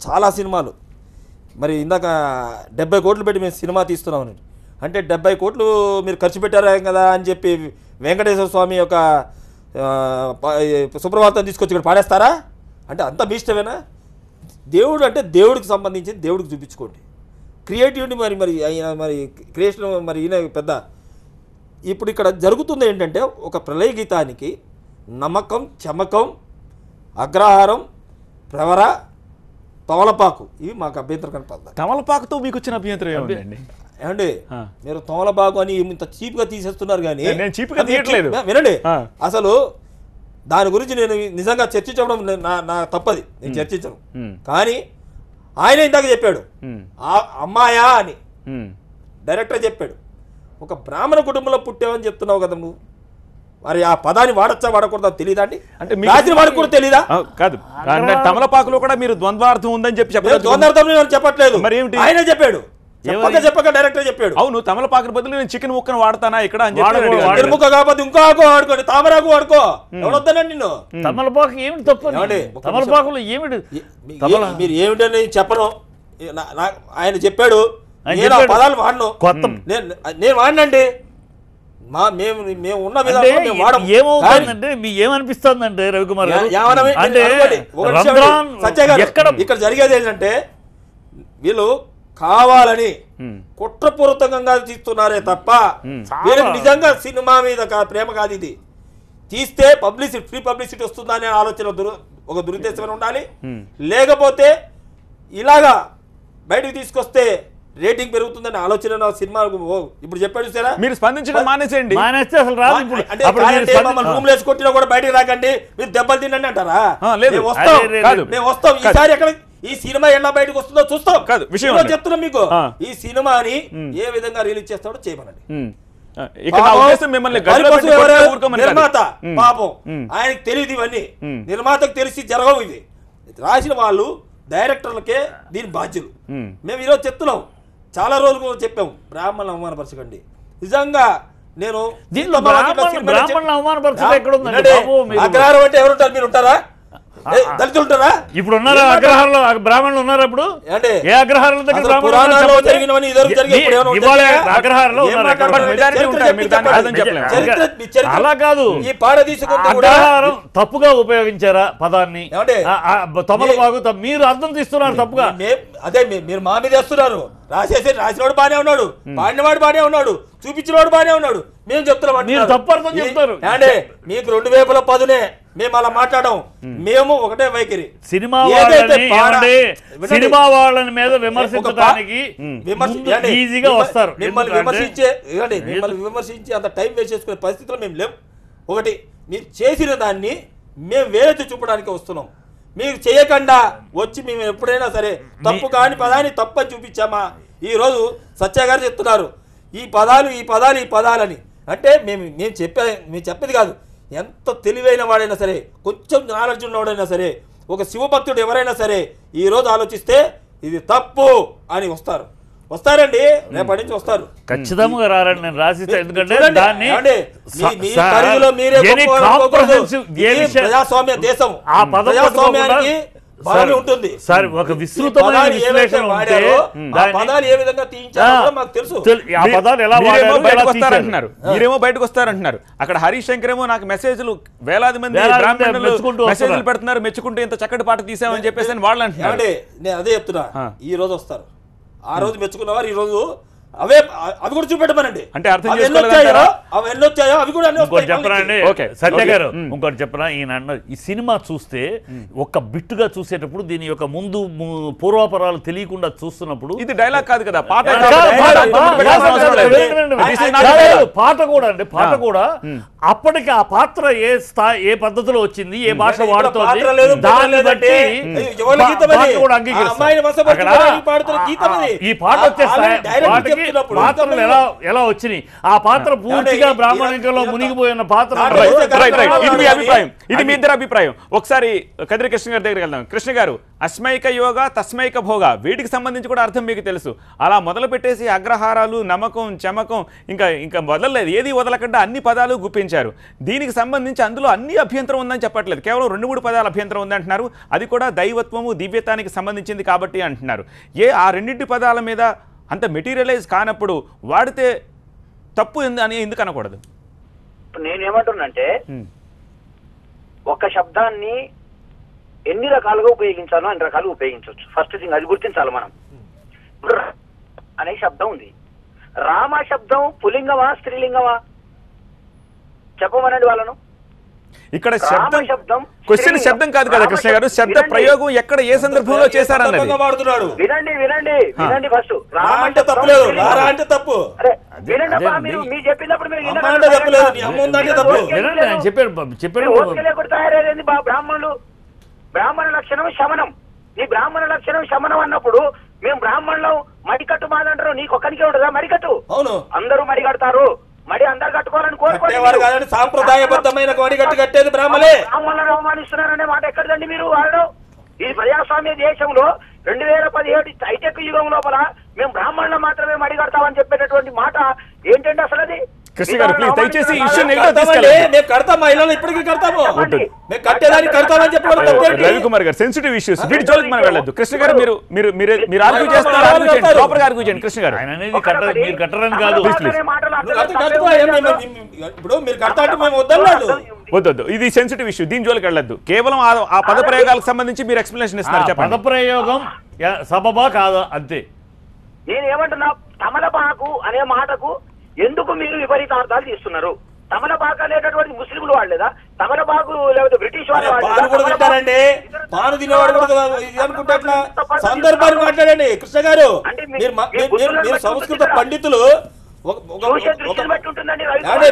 చాలా సినిమాలు మరి ఇందాక 70 కోట్లు పెట్టి మేము సినిమా తీస్తున్నామని అంటే 70 కోట్లు మీరు ఖర్చు పెట్టారా కదా అని చెప్పి వెంకటేశ్వర స్వామి యొక్క సుప్రభాతం తీసుకొచ్చి ఇక్కడ పాడేస్తారా అంటే అంత మీ ఇష్టమేనా? దేవుడు అంటే దేవుడికి సంబంధించి దేవుడికి చూపించుకోండి. క్రియేటివిటీ మరి క్రియేషన్ మరి ఈయన పెద్ద. ఇప్పుడు ఇక్కడ జరుగుతుంది ఏంటంటే ఒక ప్రళయ గీతానికి నమ్మకం, చమకం, అగ్రహారం, ప్రవర, తమలపాకు ఇవి మాకు అభ్యంతరం పడతాయి. తమలపాకుతో మీకు వచ్చిన అభ్యంతరం ఏమండి? ఏమండి మీరు తమలపాకు అని ఇంత చీప్గా తీసేస్తున్నారు, కానీ నేను చీప్గా తీయట్లేదు. వినండి, అసలు దాని గురించి నేను నిజంగా చర్చించడం నా తప్పది, నేను చర్చించను. కానీ ఆయన ఇందాక చెప్పాడు అమ్మాయా అని, డైరెక్టర్ చెప్పాడు. ఒక బ్రాహ్మణ కుటుంబంలో పుట్టావని చెప్తున్నావు కదా నువ్వు, మరి ఆ పదాన్ని వాడచ్చా వాడకూడదా తెలియదా అండి? అంటే రాత్రి వాడకూడదు తెలీదా? కాదు, తమలపాకులో కూడా మీరు ద్వంద్వార్థం ఉందని చెప్పి చెప్పలేదు. ద్వంద్వార్థం చెప్పట్లేదు, మరి ఏమిటి ఆయన చెప్పాడు, చెప్పక డైరెక్టర్ చెప్పాడు. అవును, తమలపాకు బదులు నేను చికెన్ ముక్కను వాడతానా ఇక్కడ అని చికెన్ ముక్క కాకపోతే ఇంకో ఆకు వాడుకోండి, తామరాకు వాడుకో, ఎవడొద్దానండి నిన్ను. తమలపాకు ఏమిటి తప్పు? తమలపాకులో ఏమిటి మీరు ఏమిటని చెప్పను. ఆయన చెప్పాడు, నేను పదాలు వాడను, నేను వాడినండి. మేము ఉన్న ఏమవుతుందంటే మీకు ఏమనిపిస్తుందంటే రవికుమార్ ఇక్కడ జరిగేది ఏంటంటే వీళ్ళు కావాలని కుట్రపూరితంగా తీస్తున్నారే తప్ప వీళ్ళకి నిజంగా సినిమా మీద ప్రేమ కాదు. ఇది తీస్తే పబ్లిసిటీ, ఫ్రీ పబ్లిసిటీ వస్తుందా అనే ఆలోచన ఒక దురుద్దేశమైన ఉండాలి. లేకపోతే ఇలాగా బయటకు తీసుకొస్తే రేటింగ్ పెరుగుతుందని ఆలోచన సినిమా ఇప్పుడు చెప్పాడు చూసారా. మీరు స్పందించడం మానేసేయండి, మానేస్తే అసలు రాదు. రూమ్ లేసి కొట్టినా కూడా బయటకు రాకండి, మీరు దెబ్బలు తినండి అంటారా? మేము వస్తాం ఈసారి. ఎక్కడ ఈ సినిమా ఎలా బయటకు వస్తుందో చూస్తాం. చెప్తున్నాం మీకు, ఈ సినిమాని ఏ విధంగా రిలీజ్ చేస్తాడో చేయమనండి. నిర్మాత పాపం ఆయనకు తెలియదు ఇవన్నీ, నిర్మాతకు తెలిసి జరగవు ఇవి. రాసిన వాళ్ళు డైరెక్టర్లకే దీని బాధ్యులు. మేము ఈరోజు చెప్తున్నాం, చాలా రోజులు చెప్పాము, బ్రాహ్మణులను అవమానపరచకండి. నిజంగా నేను అగ్రహారం అంటే ఎవరుంటారు? మీరు ఉంటారా? దళితులు ఉంటారా? ఇప్పుడు ఉన్నారా అగ్రహారంలో బ్రాహ్మణులు ఉన్నారా? ఇప్పుడు ఏ అగ్రహారంలో అలా కాదు, అగ్రహారం తప్పుగా ఉపయోగించారా పదాన్ని? తమలపాకు మీరు అర్థం తీస్తున్నారు తప్పుగా. అదే మీరు మా మీద వేస్తున్నారు. రాసినవాడు బానే ఉన్నాడు, పాడినవాడు బానే ఉన్నాడు, చూపించినవాడు బానే ఉన్నాడు. మేము చెప్తున్నాం మీరు తప్పు అర్థం చెప్తారు. అంటే మీకు 2 వైపుల పదునే మేము అలా మాట్లాడడం. మేము ఒకటే వైఖరి. సినిమా వాళ్ళని మీద విమర్శించడానికి ఈజీగా వస్తారు. మిమ్మల్ని విమర్శించి అంత టైం వేస్ట్ చేసుకునే పరిస్థితిలో మేము లేవు. ఒకటి, మీరు చేసిన దాన్ని మేము వేరే చూపడానికి వస్తున్నాం. మీరు చేయకుండా వచ్చి మేము ఎప్పుడైనా సరే తప్పు కాని పదాన్ని తప్పని చూపించామా? ఈరోజు సత్య గారు చెప్తున్నారు ఈ పదాలని. అంటే మేము చెప్పేది కాదు. ఎంత తెలివైన వాడైనా సరే, కొంచెం నాలెడ్జ్ ఉన్నవాడైనా సరే, ఒక శివభక్తుడు ఎవరైనా సరే ఈరోజు ఆలోచిస్తే ఇది తప్పు అని వస్తారండి. రేపటి నుంచి వస్తారు. ఖచ్చితంగా రారండి. నేను రాసిస్తా. ఎందుకంటే దాన్ని ప్రజాస్వామ్య దేశం, ఆ ప్రజాస్వామ్యానికి ఉంటుంది. సార్, ఒక విస్తృతమైన విశ్లేషణ ఉంటే పదాలు ఏ విధంగా తీయించారో మాకు తెలుసు. ఆ పదాలు ఎలా వస్తారంటున్నారు, మీరేమో బయటకు వస్తారంటున్నారు. అక్కడ హరీష్ శంకర్ ఏమో నాకు మెసేజ్లు వేలాది మంది మెసేజ్లు పెడుతున్నారు, మెచ్చుకుంటూ ఇంత చక్కటి పాట తీసామని చెప్పేసి వాళ్ళు అంటున్నారు. నేను అదే చెప్తున్నా, ఈ రోజు వస్తారు. ఆ రోజు మెచ్చుకున్నవారు ఈ రోజు అవి కూడా చూపెట్టమనండి. అంటే అర్థం అవి ఎన్నొచ్చాయో అవి కూడా చెప్పనండి. సత్య గారు ఇంకోటి చెప్పనా, ఈయన ఈ సినిమా చూస్తే ఒక బిట్టుగా చూసేటప్పుడు దీని యొక్క ముందు పూర్వాపరాలు తెలియకుండా చూస్తున్నప్పుడు ఇది డైలాగ్ కాదు కదా, పాట కూడా అండి. పాట కూడా అప్పటికి ఆ పాత్ర ఏ పద్ధతిలో వచ్చింది, ఏ భాష వాడుతోంది దాన్ని బట్టి కూడా ఈ పాట వచ్చేస్తాయి. పాత్రలు ఎలా వచ్చినాయి, ఆ పాత్ర పూర్తిగా బ్రాహ్మణికంలో మునిగిపోయిన పాత్ర. ఇది మీ ఇద్దరు అభిప్రాయం. ఒకసారి కదిరి కృష్ణ గారి దగ్గరికి వెళ్దాం. కృష్ణ గారు, అస్మైక యోగ తస్మైక భోగ, వీటికి సంబంధించి కూడా అర్థం మీకు తెలుసు. అలా మొదలు పెట్టేసి అగ్రహారాలు, నమ్మకం, చమకం, ఇంకా వదలలేదు. ఏది వదలకుండా అన్ని పదాలు గుప్పించారు. దీనికి సంబంధించి అందులో అన్ని అభ్యంతరం ఉందని చెప్పట్లేదు, కేవలం 2-3 పదాల అభ్యంతరం ఉందంటున్నారు. అది కూడా దైవత్వము, దివ్యతానికి సంబంధించింది కాబట్టి అంటున్నారు. ఆ 2 పదాల మీద అంత మెటీరియలైజ్ కానప్పుడు వాడితే తప్పు అని ఎందుకు అనకూడదు? నేనేమంటున్నానంటే, ఒక శబ్దాన్ని ఎన్ని రకాలుగా ఉపయోగించాలో అన్ని రకాలుగా ఉపయోగించవచ్చు. ఫస్ట్ థింగ్ అది గుర్తించాలి మనం. అనే శబ్దం ఉంది. రామ శబ్దం పుల్లింగమా స్త్రీలింగమా చెప్పమనండి వాళ్ళను. ఇక్కడ శబ్దం క్వశ్చన్ శబ్దం కాదు కదా కృష్ణ గారు, శబ్ద ప్రయోగం ఎక్కడ ఏ సందర్భంలో చేశారన్నది వినండి. వినండి ఫస్ట్. అంటే తప్పులేదు, అంటే తప్పు. మీరు చెప్పినప్పుడు తయారయ్యేది బ్రాహ్మణ లక్షణం శమనం. నీ బ్రాహ్మణ లక్షణం శమనం అన్నప్పుడు మేము బ్రాహ్మణులు మడికట్టు మాదంటారు, నీకు ఒక్కరికే ఉండదా మడికట్టు? అవును, అందరూ మడికడతారు. మడి అందరు కట్టుకోవాలని కోరుకోవాలి. సాంప్రదాయబద్ధమైన మడికట్టు కట్టేది బ్రాహ్మణులే. బ్రాహ్మణులను అవమానిస్తున్నారనే మాట ఎక్కడదండి మీరు వాడడం? ఇది ప్రజాస్వామ్య దేశంలో 2017 హైటెక్ యుగం లోపల మేము బ్రాహ్మణులు మాత్రమే మడికడతామని చెప్పేటటువంటి మాట ఏంటంటే అసలు అది? కృష్ణ గారు ప్లీజ్ దయచేసి రవికుమార్ గారు సెన్సిటివ్ ఇష్యూస్ వీటి జోలికి మనం వెళ్ళొద్దు. కృష్ణ గారు మీరు ఆర్గ్యూ చేస్తున్నారు, ప్రాపర్ గా ఆర్గ్యూ చేయండి. కృష్ణ గారు మీరు కట్టరని కాదు, వద్దు, ఇది సెన్సిటివ్ ఇష్యూ, దీని జోలికి వెళ్ళొద్దు. కేవలం ఆ పద ప్రయోగాలకు సంబంధించి మీరు ఎక్స్ప్లెనేషన్ ఇస్తున్నారు, చెప్పండి. పదప్రయోగం సబబా కాదా అంతే. నేనేమంటున్నా, తమలపాకు అనే మాటకు ఎందుకు మీరు విపరీత అర్థాలు తీస్తున్నారు? తమలపాకు అనేటటువంటి ముస్లింలు వాడలేదా? తమలపాకు లేకపోతే బ్రిటిష్ వాళ్ళు తింటారండి, పాను తినేవాడు కూడా అనుకుంటే సందర్భాన్ని మాట్లాడండి. కృష్ణ గారు, మీరు సంస్కృత పండితులు,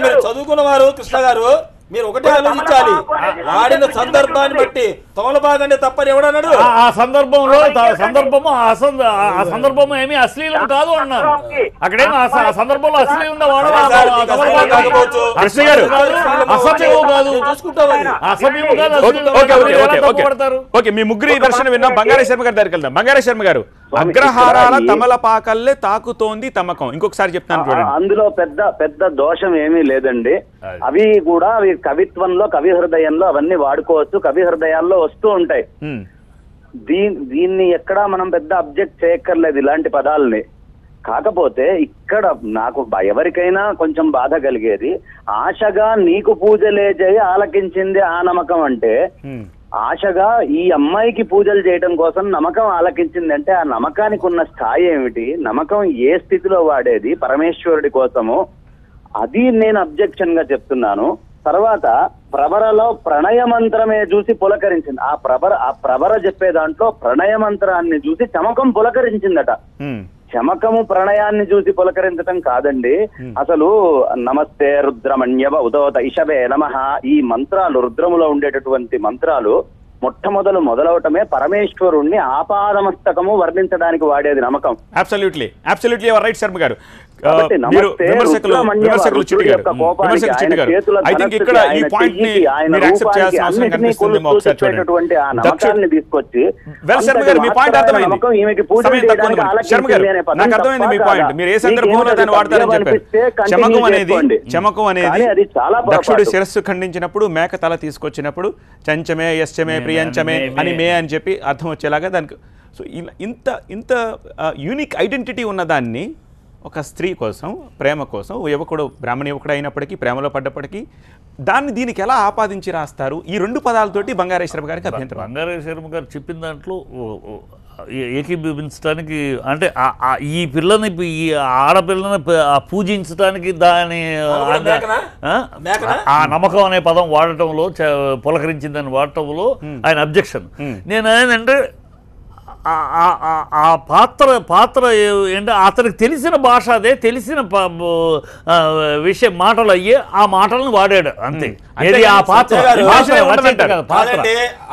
మీరు చదువుకున్న వారు. కృష్ణ గారు, మీరు ఒకటే ఆలోచించాలి, వాడిన సందర్భాన్ని బట్టి తమలపాకు అంటే తప్పని ఎవడన్నాడు? ఆ సందర్భము ఏమి అశ్లీలం కాదు అన్నారు. అక్కడేమో ఆ సందర్భంలో అశ్లీలంగా వాడవచ్చు, అసభ్యము కాదు, అసభ్యము కాదు. ఓకే, మీ ముగ్గురి దర్శన విన్నాం. బంగారే శర్మ గారి దగ్గరికి వెళ్దాం. బంగారే శర్మ గారు, అగ్రహారాల తమలపాకల్లే తాకుతోంది తమకం, ఇంకొకసారి చెప్తాను చూడండి. అందులో పెద్ద దోషం ఏమీ లేదండి. అవి కూడా కవిత్వంలో, కవి హృదయంలో అవన్నీ వాడుకోవచ్చు, కవి హృదయాల్లో వస్తూ ఉంటాయి. దీన్ని ఎక్కడా మనం పెద్ద అబ్జెక్ట్ చేయక్కర్లేదు ఇలాంటి పదాలని. కాకపోతే ఇక్కడ నాకు ఎవరికైనా కొంచెం బాధ కలిగేది, ఆశగా నీకు పూజలే చేయి ఆలకించింది ఆ నమ్మకం అంటే ఆశగా ఈ అమ్మాయికి పూజలు చేయడం కోసం నమ్మకం ఆలకించిందంటే ఆ నమ్మకానికి ఉన్న స్థాయి ఏమిటి, నమ్మకం ఏ స్థితిలో వాడేది పరమేశ్వరుడి కోసము, అది నేను అబ్జెక్షన్ గా చెప్తున్నాను. తర్వాత ప్రవరలో ప్రణయ మంత్రమే చూసి పులకరించింది. ఆ ప్రవర చెప్పే దాంట్లో ప్రణయ మంత్రాన్ని చూసి చమకం పులకరించిందట. చమకము ప్రణయాన్ని చూసి పులకరించటం కాదండి. అసలు నమస్తే రుద్రమణ్యవ ఉదోత ఇషవే నమః ఈ మంత్రాలు, రుద్రములో ఉండేటటువంటి మంత్రాలు మొదలవటమే పరమేశ్వరుణ్ణి ఆపాదమస్తకము వర్ణించడానికి వాడేది నమ్మకం. అబ్సల్యూట్లీ యువర్ రైట్ శర్మ గారు. మీరు విమర్శకులు చిట్టి గారు ఐ థింక్ ఇక్కడ ఈ పాయింట్ ని మీరు యాక్సెప్ట్ చేయాల్సిన అవసరం కనిపిస్తుంది. ఒకసారి చూడండి వెల్ శర్మ గారు, మీ పాయింట్ అర్థమైంది. సమయం తక్కువ ఉంది. శర్మ గారు, నాకు అర్థమైంది మీ పాయింట్. మీరు ఏ సందర్భంలో దాన్ని వాడతారని చెప్పారు. చమకం అనేది దక్షుడు శిరస్సు ఖండించినప్పుడు మేక తల తీసుకొచ్చినప్పుడు చంచమే యశ్చమే ప్రియంచమే అని మే అని చెప్పి అర్థం వచ్చేలాగా దానికి. సో ఇంత యూనిక్ ఐడెంటిటీ ఉన్నదాన్ని ఒక స్త్రీ కోసం, ప్రేమ కోసం, యువకుడు బ్రాహ్మణ యువకుడు అయినప్పటికీ, ప్రేమలో పడ్డప్పటికీ దీనికి ఎలా ఆపాదించి రాస్తారు? ఈ రెండు పదాలతోటి బంగారయ్య శర్మ గారికి అభ్యంతరం. బంగారయ్య శర్మ గారు చెప్పిన దాంట్లో ఏకీభవించడానికి, అంటే ఈ పిల్లని, ఈ ఆడపిల్లని పూజించడానికి దాని ఆ నమ్మకం అనే పదం వాడటంలో, పులకరించిందని వాడటంలో ఆయన అబ్జెక్షన్. నేను ఏంటంటే ఆ పాత్ర ఏంటంటే అతనికి తెలిసిన భాష అదే, తెలిసిన విషయం మాటలు అయ్యే ఆ మాటలను వాడాడు అంతే. ఆ పాత్ర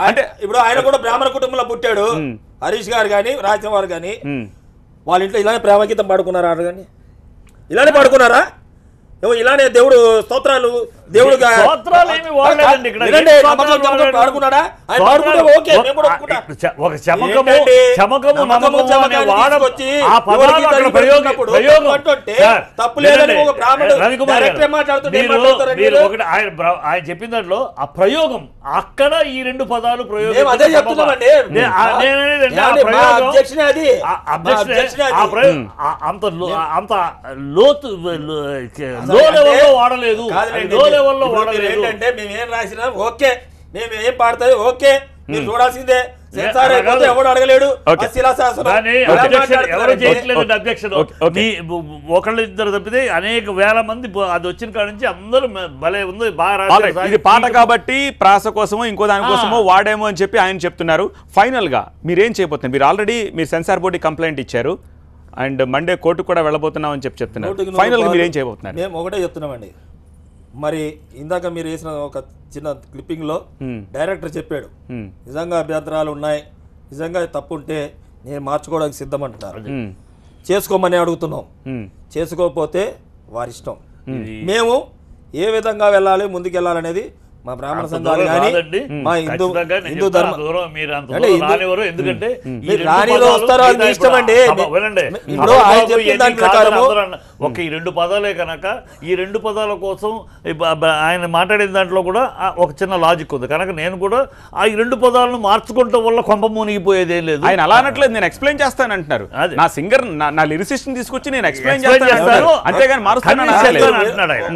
అంటే ఇప్పుడు ఆయన కూడా బ్రాహ్మణ కుటుంబంలో పుట్టాడు. హరీష్ గారు కానీ రాజ్యం వారు కానీ వాళ్ళ ఇంట్లో ఇలానే ప్రేమ గీతం పాడుకున్నారా? కానీ ఇలానే పాడుకున్నారా? ఇలానే దేవుడు స్తోత్రాలు, దేవుడు ఆయన చెప్పిన దాంట్లో ఆ ప్రయోగం, అక్కడ ఈ రెండు పదాలు ప్రయోగం. అంత లోతు లో లెవెల్లో వాడలేదు. ఏంటంటే మేమేం రాసినా ఓకే, మేము ఏం పాడతాయి ఓకే, మీరు చూడాల్సిందే. ఎవడు అడగలేడు. ఒకళ్ళు ఇద్దరు తప్పితే అనేక వేల మంది అది వచ్చిన కాడ నుంచి అందరూ భలే ఉంది, బాగా ఇది పాట కాబట్టి ప్రాస కోసమో ఇంకో దానికోసమో వాడేమో అని చెప్పి ఆయన చెప్తున్నారు. ఫైనల్ గా మీరేం చేయబోతున్నారు? మీరు ఆల్రెడీ మీరు సెన్సార్ బోర్డు కంప్లైంట్ ఇచ్చారు అండ్ మండే కోర్టు కూడా వెళ్ళబోతున్నాం అని చెప్తున్నారు. ఫైనల్ గా మీరు ఏం చేయబోతున్నారు? మేము ఒకటే చెప్తున్నామండి. మరి ఇందాక మీరు వేసిన ఒక చిన్న క్లిప్పింగ్ లో డైరెక్టర్ చెప్పాడు, నిజంగా అభ్యంతరాలు ఉన్నాయి, నిజంగా తప్పు ఉంటే నేను మార్చుకోవడానికి సిద్ధం అంటున్నారు. చేసుకోమని అడుగుతున్నాం. చేసుకోకపోతే వారిష్టం. మేము ఏ విధంగా వెళ్ళాలి, ముందుకు వెళ్ళాలనేది మా బ్రాహ్మణ సంఘాలు కానీ మా హిందూ ధర్మం. ఎందుకంటే ఒక ఈ రెండు పదాలే కనుక ఈ రెండు పదాల కోసం ఆయన మాట్లాడిన దాంట్లో కూడా ఒక చిన్న లాజిక్ ఉంది కనుక నేను కూడా ఆ ఈ రెండు పదాలను మార్చుకోవటం వల్ల కొంప మునిగిపోయేది ఏం లేదు. ఆయన అలా అనట్లేదు, నేను ఎక్స్ప్లెయిన్ చేస్తాను అంటున్నారు. నా సింగర్ నా లిరిసిస్ట్ తీసుకొచ్చి నేను ఎక్స్ప్లెయిన్ చేస్తాను అంతేగాని మారుస్తాను అంటున్నాడు ఆయన.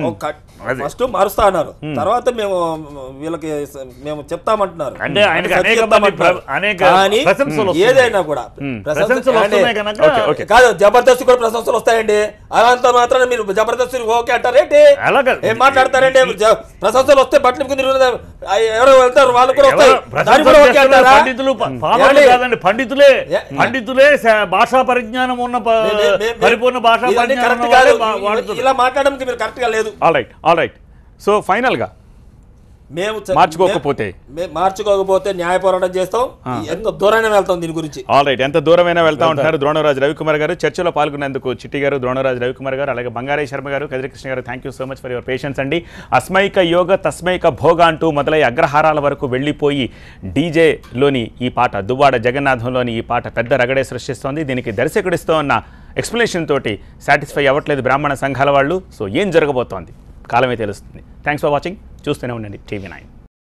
ఫస్ట్ మారుస్తా అన్నారు, తర్వాత మేము వీళ్ళకి మేము చెప్తామంటున్నారు. అంటే ఏదైనా కూడా కాదు, జబర్దస్త్ కూడా ప్రశంసలు వస్తాయండి. అలాంత మాత్రం మీరు జబర్దస్త్ ఓకే అంటారేంటి? ఏం మాట్లాడతారండి? ప్రశంసలు వస్తే బట్టలు ఎవరు వెళ్తారు, వాళ్ళు కూడా వస్తాయి. పండితులే భాషా పరిజ్ఞానం ఉన్న పరిపూర్ణ భాషా ఇలా మాట్లాడడానికి మీరు కరెక్ట్ గా లేదు. All right. సో ఫైనల్ గా మేము మార్చుకోకపోతే న్యాయ పోరాటం చేస్తాం. ఎంత దూరమైనా వెళ్తాం దీని గురించి. ఆల్ రైట్, ఎంత దూరమైనా వెళ్తా ఉంటున్నారు ద్రోణరాజు రవికుమార్ గారు. చర్చలో పాల్గొన్నందుకు చిట్టి గారు, ద్రోణరాజు రవికుమార్ గారు, అలాగే బంగారయ్య శర్మ గారు, కదిరికృష్ణ గారు, thank you so much for your patience అండి. అస్మైక యోగ తస్మైక భోగ అంటూ మొదలై అగ్రహారాల వరకు వెళ్ళిపోయి డీజేలోని ఈ పాట, దువ్వాడ జగన్నాథంలోని ఈ పాట పెద్ద రగడే సృష్టిస్తోంది. దీనికి దర్శకుడిస్తూ ఉన్న ఎక్స్ప్లెనేషన్ తోటి సాటిస్ఫై అవ్వట్లేదు బ్రాహ్మణ సంఘాల వాళ్ళు. సో ఏం జరగబోతోంది కాలమే తెలుస్తుంది. Thanks for watching. చూస్తూనే ఉండండి TV9.